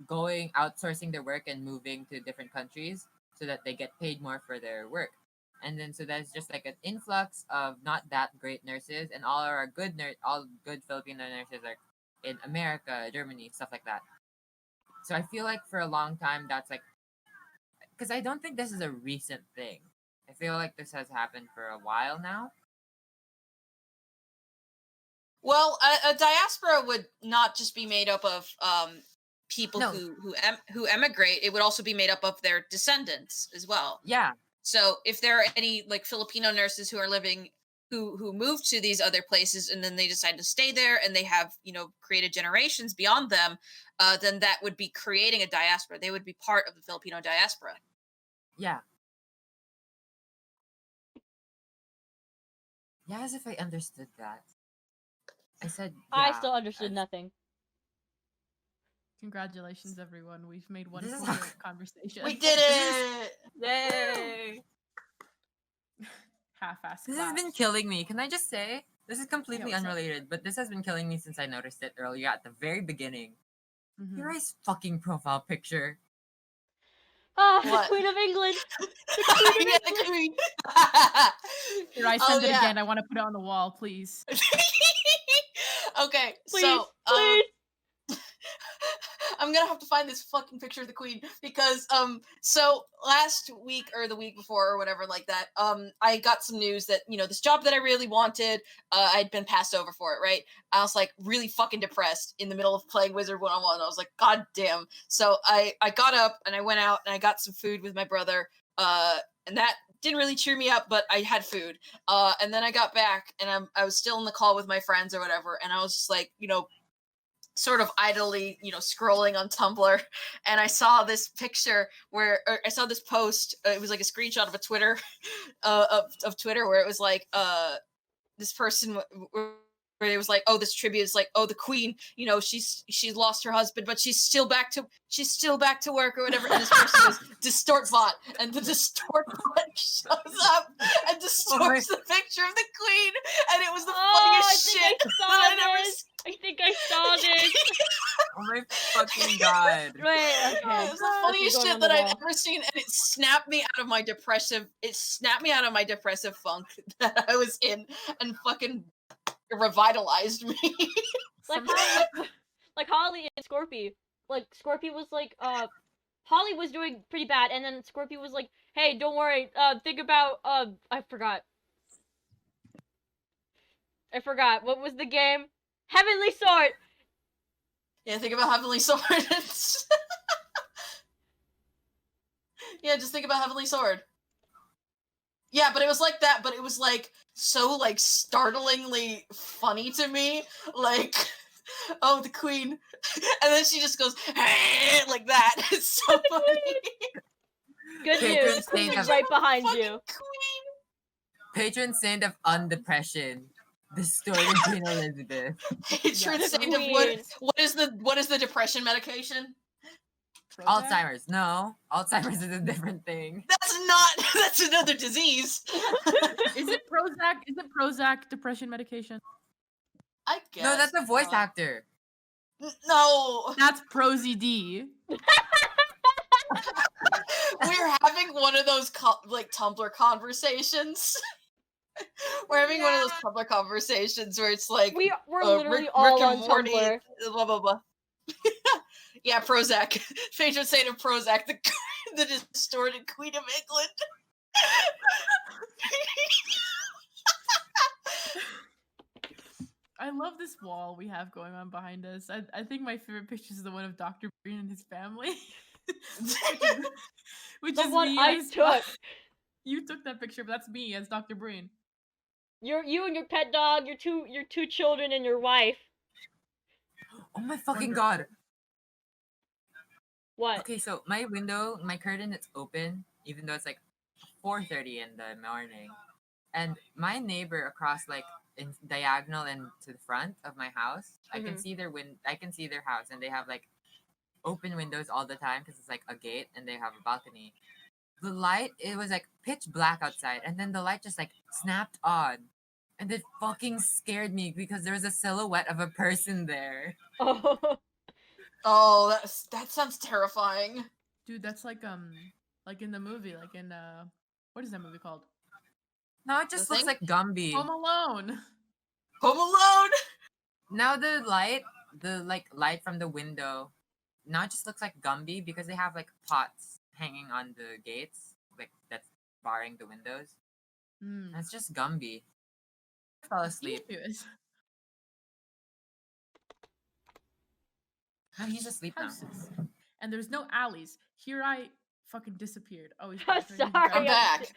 outsourcing their work and moving to different countries so that they get paid more for their work. And then so that's just like an influx of not that great nurses, and all good Filipino nurses are in America, Germany, stuff like that. So I feel like for a long time that's like, because I don't think this is a recent thing. I feel like this has happened for a while now. Well, a diaspora would not just be made up of people No. who emigrate. It would also be made up of their descendants as well. Yeah, So if there are any like Filipino nurses who are living who moved to these other places and then they decide to stay there and they have created generations beyond them, then that would be creating a diaspora. They would be part of the Filipino diaspora. yeah. Yeah, as if I understood that. I said I yeah, still understood that's- nothing. congratulations, everyone. We've made one This is- coherent conversation. We did it! Yay! Half-assed This has claps. been killing me. Can I just say? This is completely what's up? unrelated, but this has been killing me since I noticed it earlier at the very beginning. Mhm. Hirai's fucking profile picture. Ah, What? the Queen of England. Yeah, the queen. Here, I Oh, send it yeah. again. I want to put it on the wall, please. Okay, Please, so please. I'm gonna have to find this fucking picture of the queen because so last week or the week before or whatever like that, I got some news that this job that I really wanted, I'd been passed over for it, right? I was like really fucking depressed in the middle of playing Wizard 1-on-1. I was like, god damn. So I got up and I went out and I got some food with my brother, and that didn't really cheer me up, but I had food. And then I got back and I was still in the call with my friends or whatever, and I was just like, sort of idly, scrolling on Tumblr, and I saw this picture or I saw this post. It was like a screenshot of a Twitter, of Twitter, where it was like, this person where where it was like, oh, this tribute is like, oh, the queen, you know, she's lost her husband, but she's still back to work or whatever. And this person is DistortBot, and the DistortBot shows up and distorts the picture of the queen, and it was the funniest shit that I'd ever seen. I think I saw this. Oh my fucking god. Right, okay. It was the funniest shit that I'd ever seen, and it snapped me out of my depressive funk that I was in, and fucking revitalized me. Like how, like Holly and Scorpy. Like Scorpy was like, Holly was doing pretty bad, and then Scorpy was like, "Hey, don't worry. Think about I forgot. What was the game? Heavenly Sword." Yeah, think about Heavenly Sword. Yeah, just think about Heavenly Sword. Yeah, but it was like that, but it was like so like startlingly funny to me. Like, oh, the queen. And then she just goes, hey, like that. It's so funny. Good Patron news. saint Queen's of- right behind Fucking you. queen. Patron saint of undepression. The story of Queen Elizabeth. Patron Yes, saint of queen. what is the depression medication? Prozac? Alzheimer's. No. Alzheimer's is a different thing. That's another disease. Is it Prozac? Is it Prozac depression medication? I guess. No, that's a voice not. actor. No. That's Prozd. We're having one of those like Tumblr conversations. We're having one of those Tumblr conversations where it's like We're literally Rick all and on Morty, Tumblr. blah blah blah. Yeah, Prozac. Patron saint of Prozac, the distorted Queen of England. I love this wall we have going on behind us. I think my favorite picture is the one of Dr. Breen and his family. Which The is one me I as took. You took that picture, but that's me as Dr. Breen. You and your pet dog, your two children, and your wife. Oh my fucking god. What? Okay, so my window, my curtain is open, even though it's like 4:30 in the morning. And my neighbor across, like in diagonal and to the front of my house, I can Mhm. see I can see their house, and they have like open windows all the time because it's like a gate and they have a balcony. The light, it was like pitch black outside, and then the light just like snapped on, and it fucking scared me because there was a silhouette of a person there. Oh. Oh, that sounds terrifying. Dude, that's like in the movie, like in what is that movie called? Now it just The looks thing? like Gumby. Home Alone. Home Alone. Now the light from the window, now it just looks like Gumby because they have like pots hanging on the gates, like that's barring the windows. Mm. That's just Gumby. I fell asleep. Yes. No, he's asleep now. Houses. And there's no alleys. Here I fucking disappeared. Oh, he's I'm back. sorry. I'm I'm back.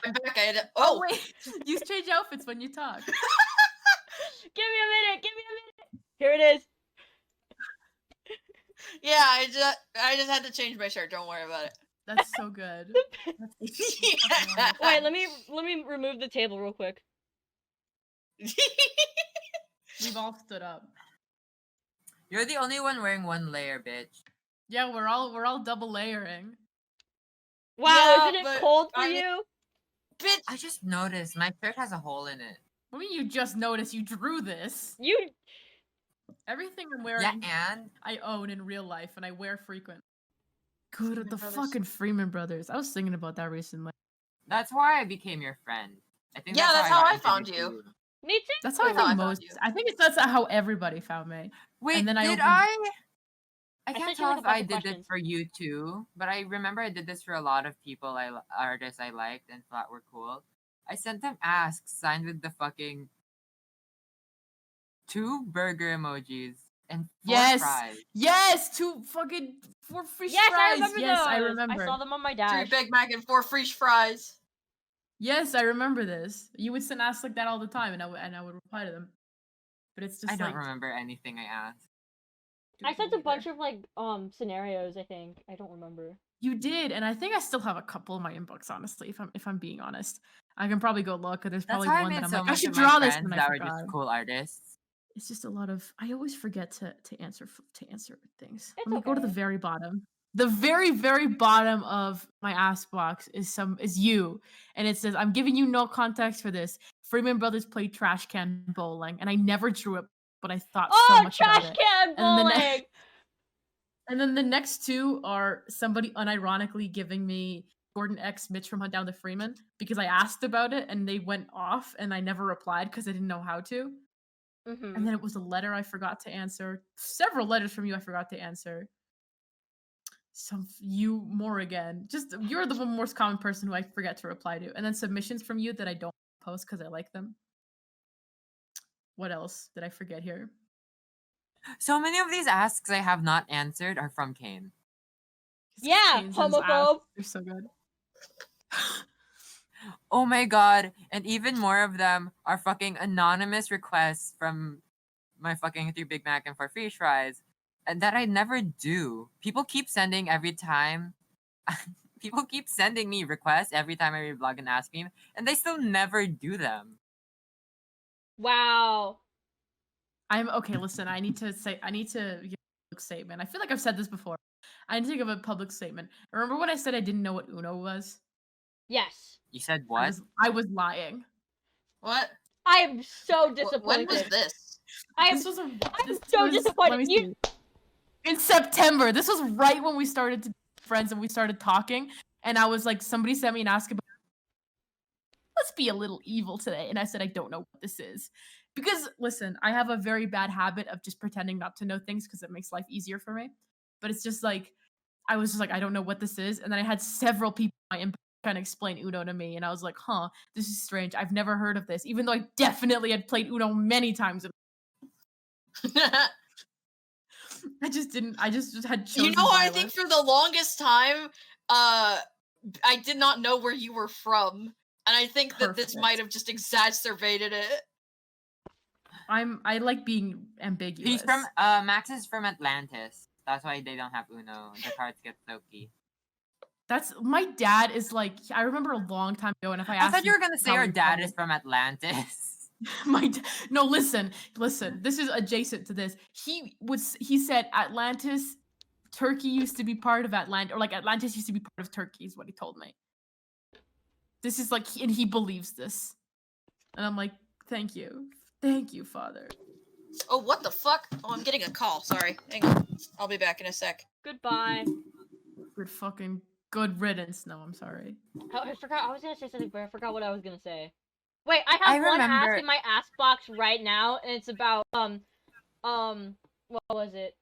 I'm back. I had to. Oh Oh, wait, you change outfits when you talk. Give me a minute. Here it is. yeah. I just had to change my shirt. Don't worry about it. That's so good. Yeah. Wait, let me remove the table real quick. We've all stood up. You're the only one wearing one layer, bitch. Yeah, we're all double layering. Wow, Yeah, isn't it but cold for I mean- you? Bitch. I just noticed my shirt has a hole in it. What do you mean you just noticed? You drew this. You Everything I'm wearing, Yeah, and I own in real life, and I wear frequent. Good, Freeman the Brothers. fucking Freeman Brothers. I was thinking about that recently. that's why I became your friend. I think Yeah, that's got how I introduced found to you. me too. That's how I That's how think I found most. you. I think that's how everybody found me. Wait, then I did opened- I sent can't you, like, tell a if bunch I of did it questions. for you too, but I remember I did this for a lot of people, artists I liked and thought were cool. I sent them asks signed with the fucking 2 burger emojis and 4 Yes! fries. Yes, 4 free Yes, fries. I remember Yes, those. I remember. I saw them on my 3 dash. Big Mac and 4 French fries. Yes, I remember this. You would send asks like that all the time, and I would reply to them. But it's just I don't like remember anything I asked. dude, I sent me a bunch neither. of like scenarios. I think I don't remember. You did, and I think I still have a couple in my inbox. Honestly, if I'm being honest, I can probably go look. There's That's probably how I one that made I'm so like, I much should of my draw this, friends and I that were forgot. just cool artists. It's just a lot of. I always forget to answer things. It's Let me go to the okay. very bottom. The very very bottom of my ask box is you, and it says, "I'm giving you no context for this. Freeman Brothers played trash can bowling, and I never drew it, but I thought so Oh, much trash about it." can And then the bowling. And then the next two are somebody unironically giving me Gordon X Mitch from Hunt Down the Freeman because I asked about it and they went off and I never replied because I didn't know how to. Mm-hmm. And then it was a letter I forgot to answer. Several letters from you I forgot to answer. You more again. Just you're the most common person who I forget to reply to. And then submissions from you that I don't post because I like them. What else did I forget here? So many of these asks I have not answered are from Kane. Yeah, Canes' homophobe. They're so good. Oh my god, and even more of them are fucking anonymous requests from my fucking 3 Big Mac and 4 French fries, and that I never do. People keep sending every time. People keep sending me requests every time I reblog and ask me, and they still never do them. Wow. I'm okay. Listen, I need to give a public statement. I feel like I've said this before. I need to give a public statement. Remember when I said I didn't know what Uno was? Yes. You said I what? was lying. What? I am so When disappointed. was this? I am This was a. I'm This so was, disappointed. Let me You- see. In September. This was right when we started to be friends and we started talking. And I was like, somebody sent me an ask about. Let's be a little evil today. And I said, I don't know what this is. Because listen, I have a very bad habit of just pretending not to know things because it makes life easier for me. But it's just like I was just like, I don't know what this is. And then I had several people in my inbox trying to explain Uno to me. And I was like, huh, this is strange. I've never heard of this, even though I definitely had played Uno many times. I just didn't. I just had chosen You know, I think violence. for the longest time, I did not know where you were from, and I think that this Perfect. might have just exacerbated it. I like being ambiguous. He's from Max is from Atlantis. That's why they don't have Uno. The cards get Loki. That's my dad is like. I remember a long time ago, and if I I asked thought you him were gonna say how your he dad felt- is from Atlantis. No, listen. This is adjacent to this. He said Atlantis, Turkey used to be part of Atlantis, or like Atlantis used to be part of Turkey, is what he told me. This is like, and he believes this, and I'm like, thank you, Father. Oh, what the fuck? Oh, I'm getting a call. Sorry. Hang on. I'll be back in a sec. Goodbye. Good riddance. No, I'm sorry. Oh, I forgot. I was gonna say something, but I forgot what I was gonna say. Wait, I I have one remember- ask in my ask box right now, and it's about what was it?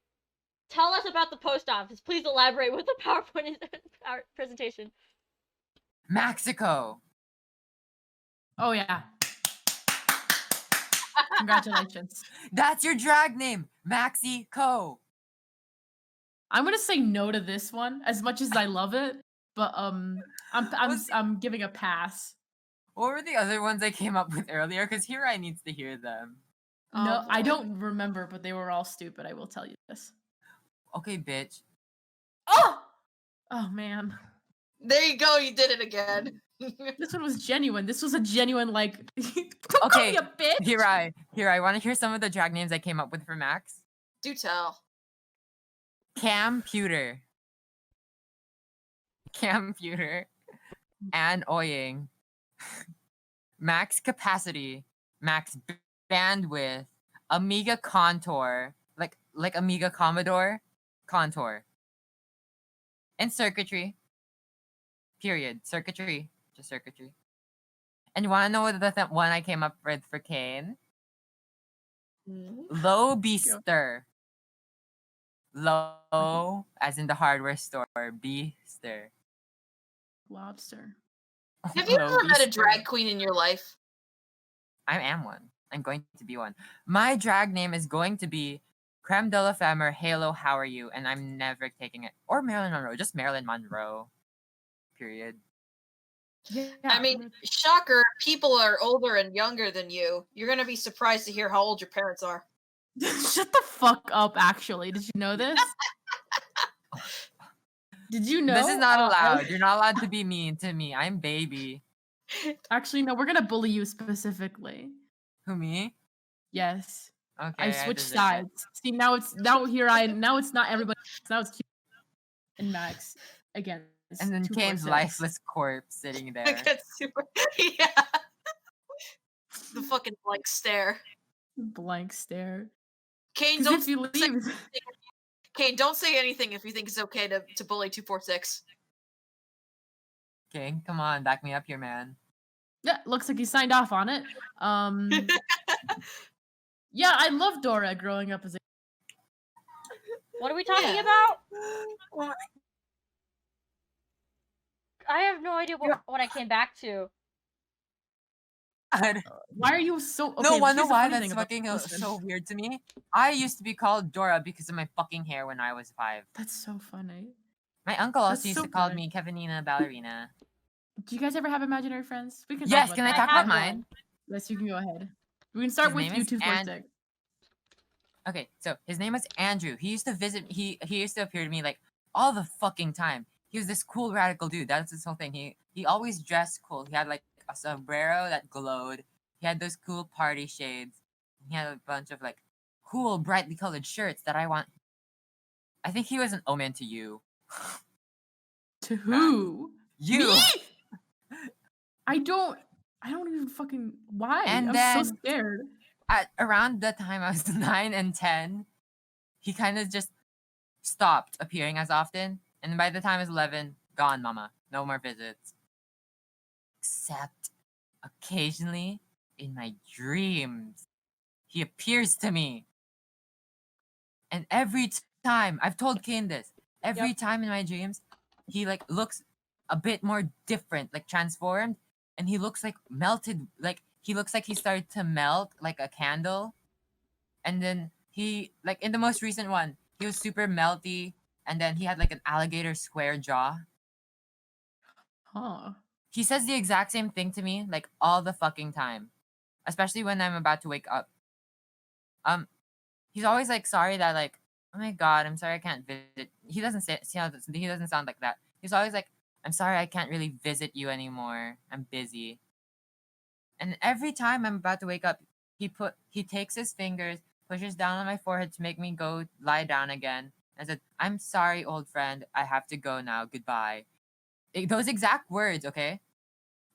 Tell us about the post office. Please elaborate what the PowerPoint is. Our presentation. Mexico. Oh yeah. Congratulations. That's your drag name, Maxi Co. I'm gonna say no to this one, as much as I love it, but I'm giving a pass. What were the other ones I came up with earlier? Because Hirai needs to hear them. No, I boy. don't remember, but they were all stupid. I will tell you this. Okay, bitch. Oh, oh man, There you go. You did it again. this one was genuine. This was a genuine like. Don't Okay, call me a bitch. Hirai, want to hear some of the drag names I came up with for Max? Do tell. Camputer. And Oying. Max Capacity. Max Bandwidth. Amiga Contour. Like Amiga Commodore. Contour. And Circuitry. Period. Circuitry. Just Circuitry. And you want to know what the one I came up with for Kane? Low Beaster. Low, as in the hardware store. Beaster. Lobster. Have you Low ever met a Beaster. drag queen in your life? I am one. I'm going to be one. My drag name is going to be Creme de la Femme or Halo, how are you? And I'm never taking it. Or Marilyn Monroe. Just Marilyn Monroe. Period. Yeah. I mean, shocker, people are older and younger than you. You're going to be surprised to hear how old your parents are. shut the fuck up. Actually, did you know this? Did you know? This is not allowed. You're not allowed to be mean to me. I'm baby. Actually, no. We're gonna bully you specifically. Who, me? Yes. Okay, I switched deserve it. sides. See, now it's not everybody. Now it's Q and Max again. And then Kane's lifeless corpse sitting there. That's super. Yeah. The fucking blank stare. Blank stare. Kane, 'Cause don't if you say, leave, Kane, don't say anything if you think it's okay to bully 246. Okay, come on, back me up here, man. yeah, looks like he signed off on it. Yeah, I loved Dora growing up as a. What are we talking Yeah. about? I have no idea what I came back to. Why are you so? Okay, No, here's wonder the why funny that's thing about- fucking listen, so weird to me. I used to be called Dora because of my fucking hair when I was 5. That's so funny. My uncle also That's used so to call funny. me Kevinina Ballerina. Do you guys ever have imaginary friends? We can. Yes, talk can I about talk that. about have mine? one. Yes, you can go ahead. We can start His with name you is two An- Okay, so his name was Andrew. He used to visit. He used to appear to me like all the fucking time. He was this cool radical dude. That's his whole thing. He always dressed cool. He had like a sombrero that glowed. He had those cool party shades. He had a bunch of like cool, brightly colored shirts that I want. I think he was an omen to you. To who? You. I don't even fucking. Why? And I'm then- so scared. At around the time I was 9 and 10, he kind of just stopped appearing as often. And by the time I was 11, gone, mama. No more visits. Except occasionally in my dreams, he appears to me. And every time, I've told Kane this, every time in my dreams, he like looks a bit more different, like transformed, and he looks like melted, like he looks like he started to melt like a candle. And then he, like in the most recent one, he was super melty, and then he had like an alligator square jaw. Huh. He says the exact same thing to me, like all the fucking time, especially when I'm about to wake up. He's always like sorry that like, oh my god, I'm sorry I can't visit. He doesn't say he doesn't sound like that. He's always like, I'm sorry I can't really visit you anymore. I'm busy. And every time I'm about to wake up, he takes his fingers, pushes down on my forehead to make me go lie down again. And said, I'm sorry, old friend. I have to go now. Goodbye. Those exact words, okay?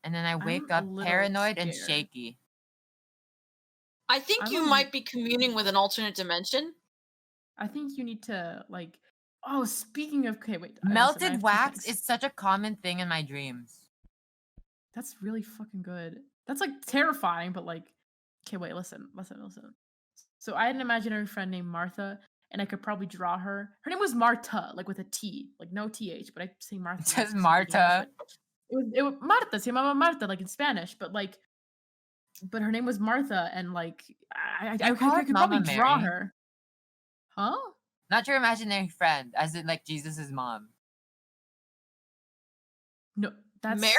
And then I wake I'm a up little paranoid and scared. shaky. I think I'm you a- might be communing with an alternate dimension. I think you need to like. Oh, speaking of, okay, wait. listen, I Melted have two wax things. is such a common thing in my dreams. That's really fucking good. That's like terrifying, but like, okay, wait, listen. So I had an imaginary friend named Martha, and I could probably draw her. Her name was Marta, like with a T, like no TH, but I say Martha. Just now 'cause I'm Marta. English, but it was Marta, se llamaba Marta, like in Spanish, but her name was Martha, and like I You call her could probably Mama draw Mary? her. Huh? Not your imaginary friend, as in like Jesus' mom. No, that's Mary?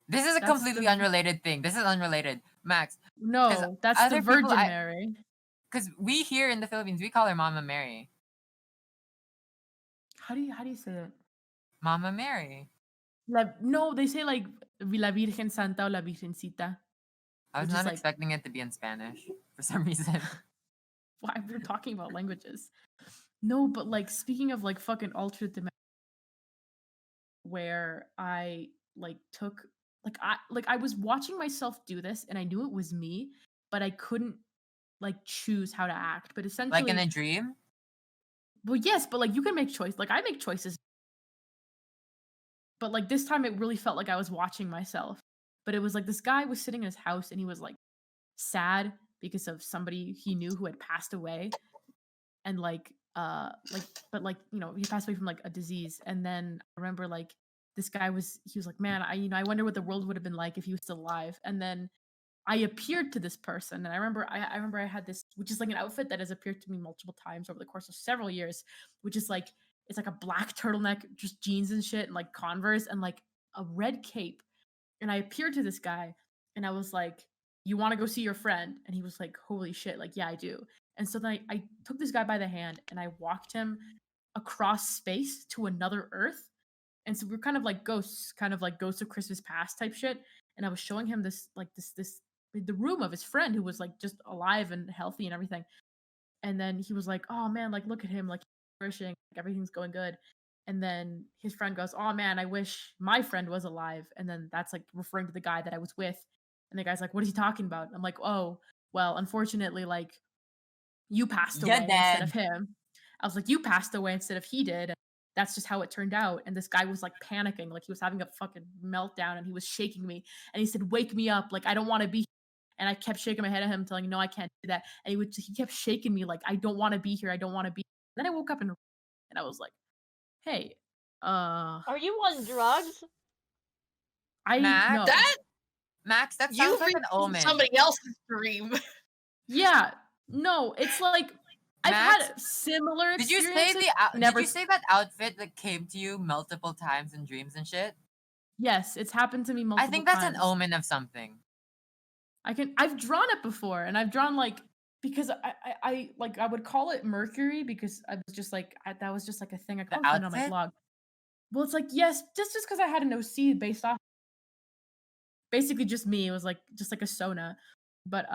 This is a That's completely the- unrelated thing. This is unrelated. Max, No, that's other the people Virgin I- Mary. because we here in the Philippines, we call her Mama Mary. How do you say it? Mama Mary. No, they say like La Virgen Santa o La Virgencita. I was Which is not like- expecting it to be in Spanish for some reason. Why we're talking about languages? No, but like speaking of like fucking alternate dimension, where I like took I was watching myself do this and I knew it was me, but I couldn't like choose how to act. But essentially, Like in a dream? well, yes, but like you can make choice. Like I make choices, but like this time it really felt like I was watching myself. But it was like this guy was sitting in his house and he was like sad because of somebody he knew who had passed away, and but like he passed away from like a disease. And then I remember like this guy he was like, man, I wonder what the world would have been like if he was still alive. And then I appeared to this person, and I remember I had this, which is like an outfit that has appeared to me multiple times over the course of several years, which is like it's like a black turtleneck, just jeans and shit, and like Converse, and like a red cape. And I appeared to this guy, and I was like, "You want to go see your friend?" And he was like, "Holy shit! Like, yeah, I do." And so then I took this guy by the hand, and I walked him across space to another Earth. And so we're kind of like ghosts, kind of like Ghosts of Christmas Past type shit. And I was showing him this the room of his friend who was like just alive and healthy and everything. And then he was like, "Oh man, like look at him, like he's flourishing, like everything's going good." And then his friend goes, "Oh man, I wish my friend was alive." And then that's like referring to the guy that I was with. And the guy's like, "What is he talking about?" I'm like, "Oh, well, unfortunately, like you passed You're away instead of dead. him." I was like, "You passed away instead of he did." And that's just how it turned out. And this guy was like panicking, like he was having a fucking meltdown and he was shaking me. And he said, "Wake me up, like I don't want to be here." And I kept shaking my head at him, telling him, "No, I can't do that." And he kept shaking me like, "I don't want to be here. I don't want to be." Then I woke up and I was like, "Hey, Are you on drugs? I Max? know." Max, that You sounds like read an omen. somebody else's dream. Yeah, no, it's like I've Max, had similar Did you say experiences. did you say that outfit that came to you multiple times in dreams and shit? Yes, it's happened to me multiple I think that's times. an omen of something. I've drawn it before, and I've drawn like because I like I would call it Mercury because I was just like that was just like a thing I The commented on my outfit? blog. Well, it's like yes, just because I had an OC based off basically just me. It was like just like a Sona, but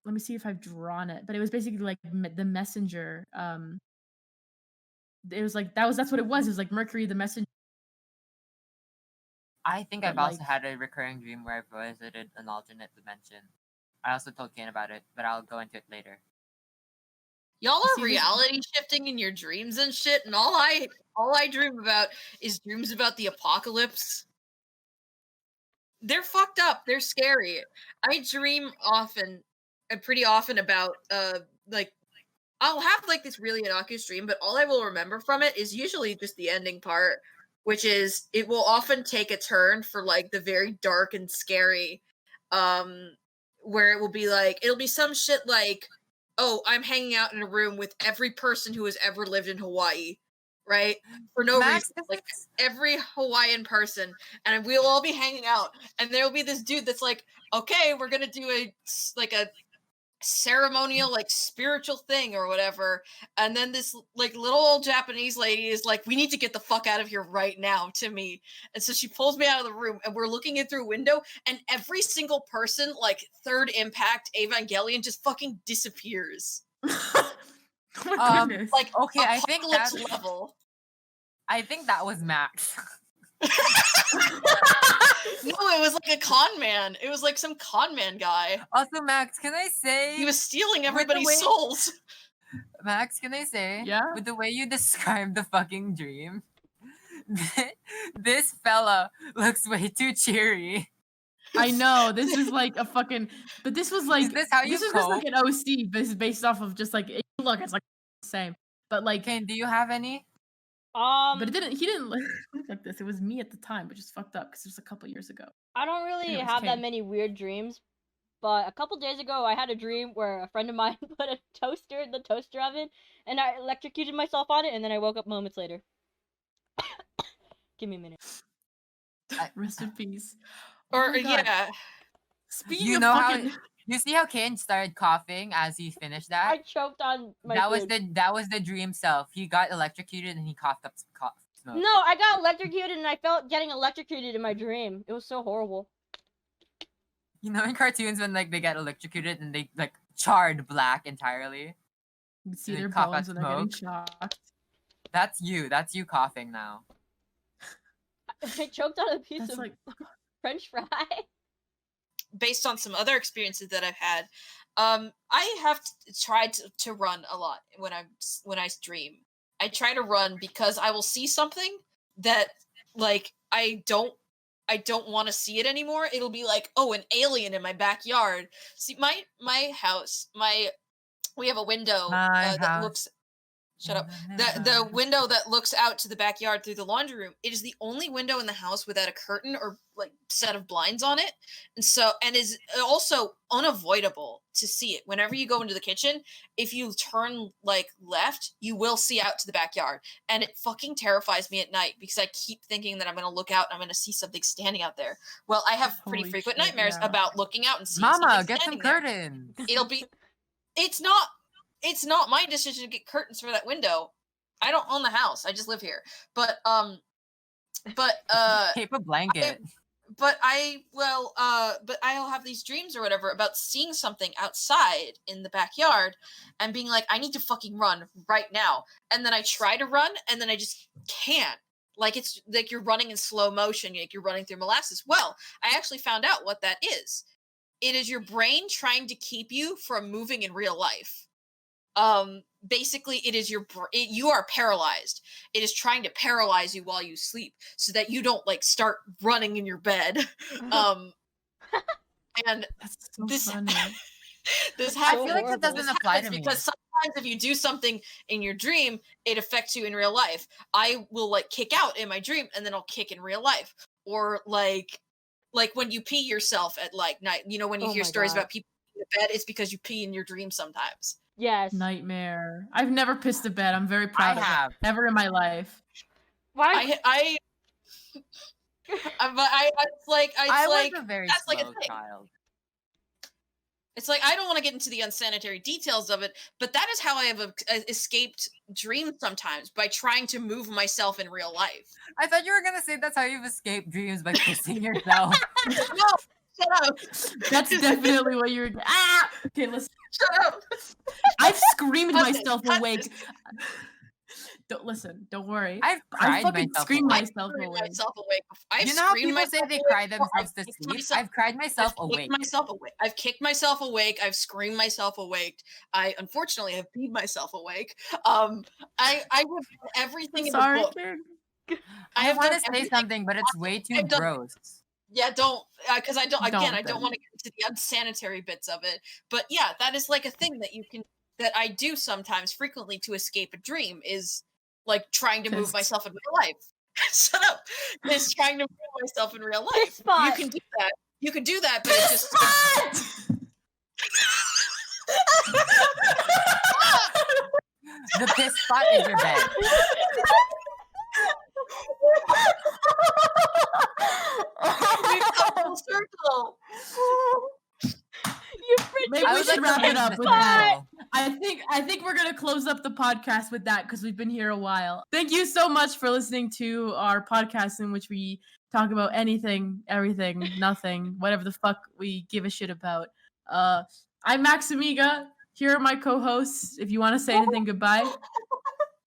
let me see if I've drawn it. But it was basically like the messenger. It was like that's what it was. It was like Mercury the messenger. I think But I've also like had a recurring dream where I visited an alternate dimension. I also told Kane about it, but I'll go into it later. Y'all See, are this- reality shifting in your dreams and shit, and all I dream about is dreams about the apocalypse. They're fucked up. They're scary. I dream often, pretty often about like I'll have like this really innocuous dream, but all I will remember from it is usually just the ending part, which is it will often take a turn for like the very dark and scary, where it will be like it'll be some shit like, oh, I'm hanging out in a room with every person who has ever lived in Hawaii, right? For no Max, reason, like every Hawaiian person, and we'll all be hanging out, and there'll be this dude that's like, okay, we're gonna do a ceremonial like spiritual thing or whatever, and then this like little old Japanese lady is like, we need to get the fuck out of here right now to me, and so she pulls me out of the room and we're looking in through a window, and every single person like Third Impact Evangelion just fucking disappears, oh my goodness. like Okay, I think apocalypse that level. I think that was Max. No, it was like a con man. It was like some con man guy. Also, Max, can I say He was stealing the everybody's way- souls. Max, can I say? Yeah? With the way you describe the fucking dream, this fella looks way too cheery. I know this is like a fucking, but this was like this how you this is just like cope? an OC based off of just like look, it's like the same, but like Kane, do you have any? but it didn't. He didn't look like this. It was me at the time, but just fucked up because it was a couple years ago. I don't really Anyways, have that Kate. many weird dreams, but a couple days ago I had a dream where a friend of mine put a toaster in the toaster oven and I electrocuted myself on it, and then I woke up moments later. Give me a minute. Rest in peace. Or my God. yeah, Speaking You of know fucking, how you see how Kane started coughing as he finished I that? choked on my That was food. the dream self. He got electrocuted and he coughed up smoke. No, I got electrocuted and I felt getting electrocuted in my dream. It was so horrible. You know in cartoons when like they get electrocuted and they like charred black entirely? you can see they their cough bones at when they're getting smoke. shocked. That's you. That's you coughing now. I choked on a piece That's of like French fry. based on some other experiences that I've had, I have tried to run a lot when I dream. I try to run because I will see something that like I don't want to see it anymore. It'll be like, oh, an alien in my backyard. See, my house, we have a window My that house. looks. Shut up. The window that looks out to the backyard through the laundry room. It is the only window in the house without a curtain or like set of blinds on it, and is also unavoidable to see it. Whenever you go into the kitchen, if you turn like left, you will see out to the backyard, and it fucking terrifies me at night because I keep thinking that I'm gonna look out and I'm gonna see something standing out there. Well, I have pretty Holy frequent shit, nightmares yeah. about looking out and seeing Mama, something get some standing there. curtains. It'll be. It's not my decision to get curtains for that window. I don't own the house. I just live here. But Tape a blanket. but I'll have these dreams or whatever about seeing something outside in the backyard and being like, I need to fucking run right now. And then I try to run and then I just can't. Like it's like you're running in slow motion, like you're running through molasses. Well, I actually found out what that is. It is your brain trying to keep you from moving in real life. Basically it is you are paralyzed. It is trying to paralyze you while you sleep so that you don't like start running in your bed. And That's so this funny. this So I happens feel like horrible. that doesn't apply to me. because sometimes if you do something in your dream, it affects you in real life. I will like kick out in my dream and then I'll kick in real life. Or like when you pee yourself at like night, you know, when you Oh hear my stories God. about people in the bed, it's because you pee in your dream sometimes. Yes. Nightmare. I've never pissed a bed. I'm very proud of have. it. Never in my life. Why? It's like I was like a very that's like a slow thing. child. It's like I don't want to get into the unsanitary details of it, but that is how I have escaped dreams sometimes, by trying to move myself in real life. I thought you were gonna say that's how you've escaped dreams, by kissing yourself. No, shut up. That's definitely what you're. Ah! Okay, listen. Shut up. I've screamed Cut this, myself cut awake. this. Don't listen. Don't worry. I've I cried fucking myself screamed awake. myself Screamed awake. myself awake. I've You know how screamed people say myself they awake cry before. themselves to I've kicked sleep? myself- I've cried myself I've awake. kicked myself awake. I've kicked myself awake. I've screamed myself awake. I unfortunately have peed myself awake. I have done everything in the Sorry, book. King. I have want done to say everything something, but it's way too I've done- gross. Yeah, don't, because I don't. Again, I Don't don't then. want to get into the unsanitary bits of it. But yeah, that is like a thing that I do sometimes, frequently, to escape a dream. Is like trying to move Pissed. myself in real life. Shut up! Is trying to move myself in real life. Piss spot. You can do that. You can do that, but it just. The piss spot is your bed. We've come full circle. You freaking Maybe I we would should like to wrap it end up this with that. circle. I think we're gonna close up the podcast with that because we've been here a while. Thank you so much for listening to our podcast in which we talk about anything, everything, nothing, whatever the fuck we give a shit about. I'm Max Amiga. Here are my co-hosts. If you want to say anything, goodbye.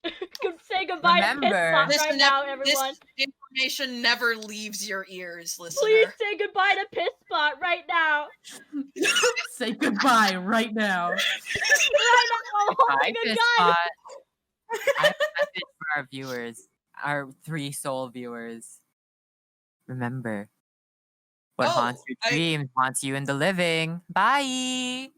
say goodbye to piss Remember- spot This, right now, everyone. this information never leaves your ears, listener. Please say goodbye to piss spot right now. Say goodbye right now. Right now, I'm Hi, holding a piss gun. spot. I have a message for our viewers, our 3 soul viewers. Remember, what Oh, haunts your I- dreams haunts you in the living. Bye.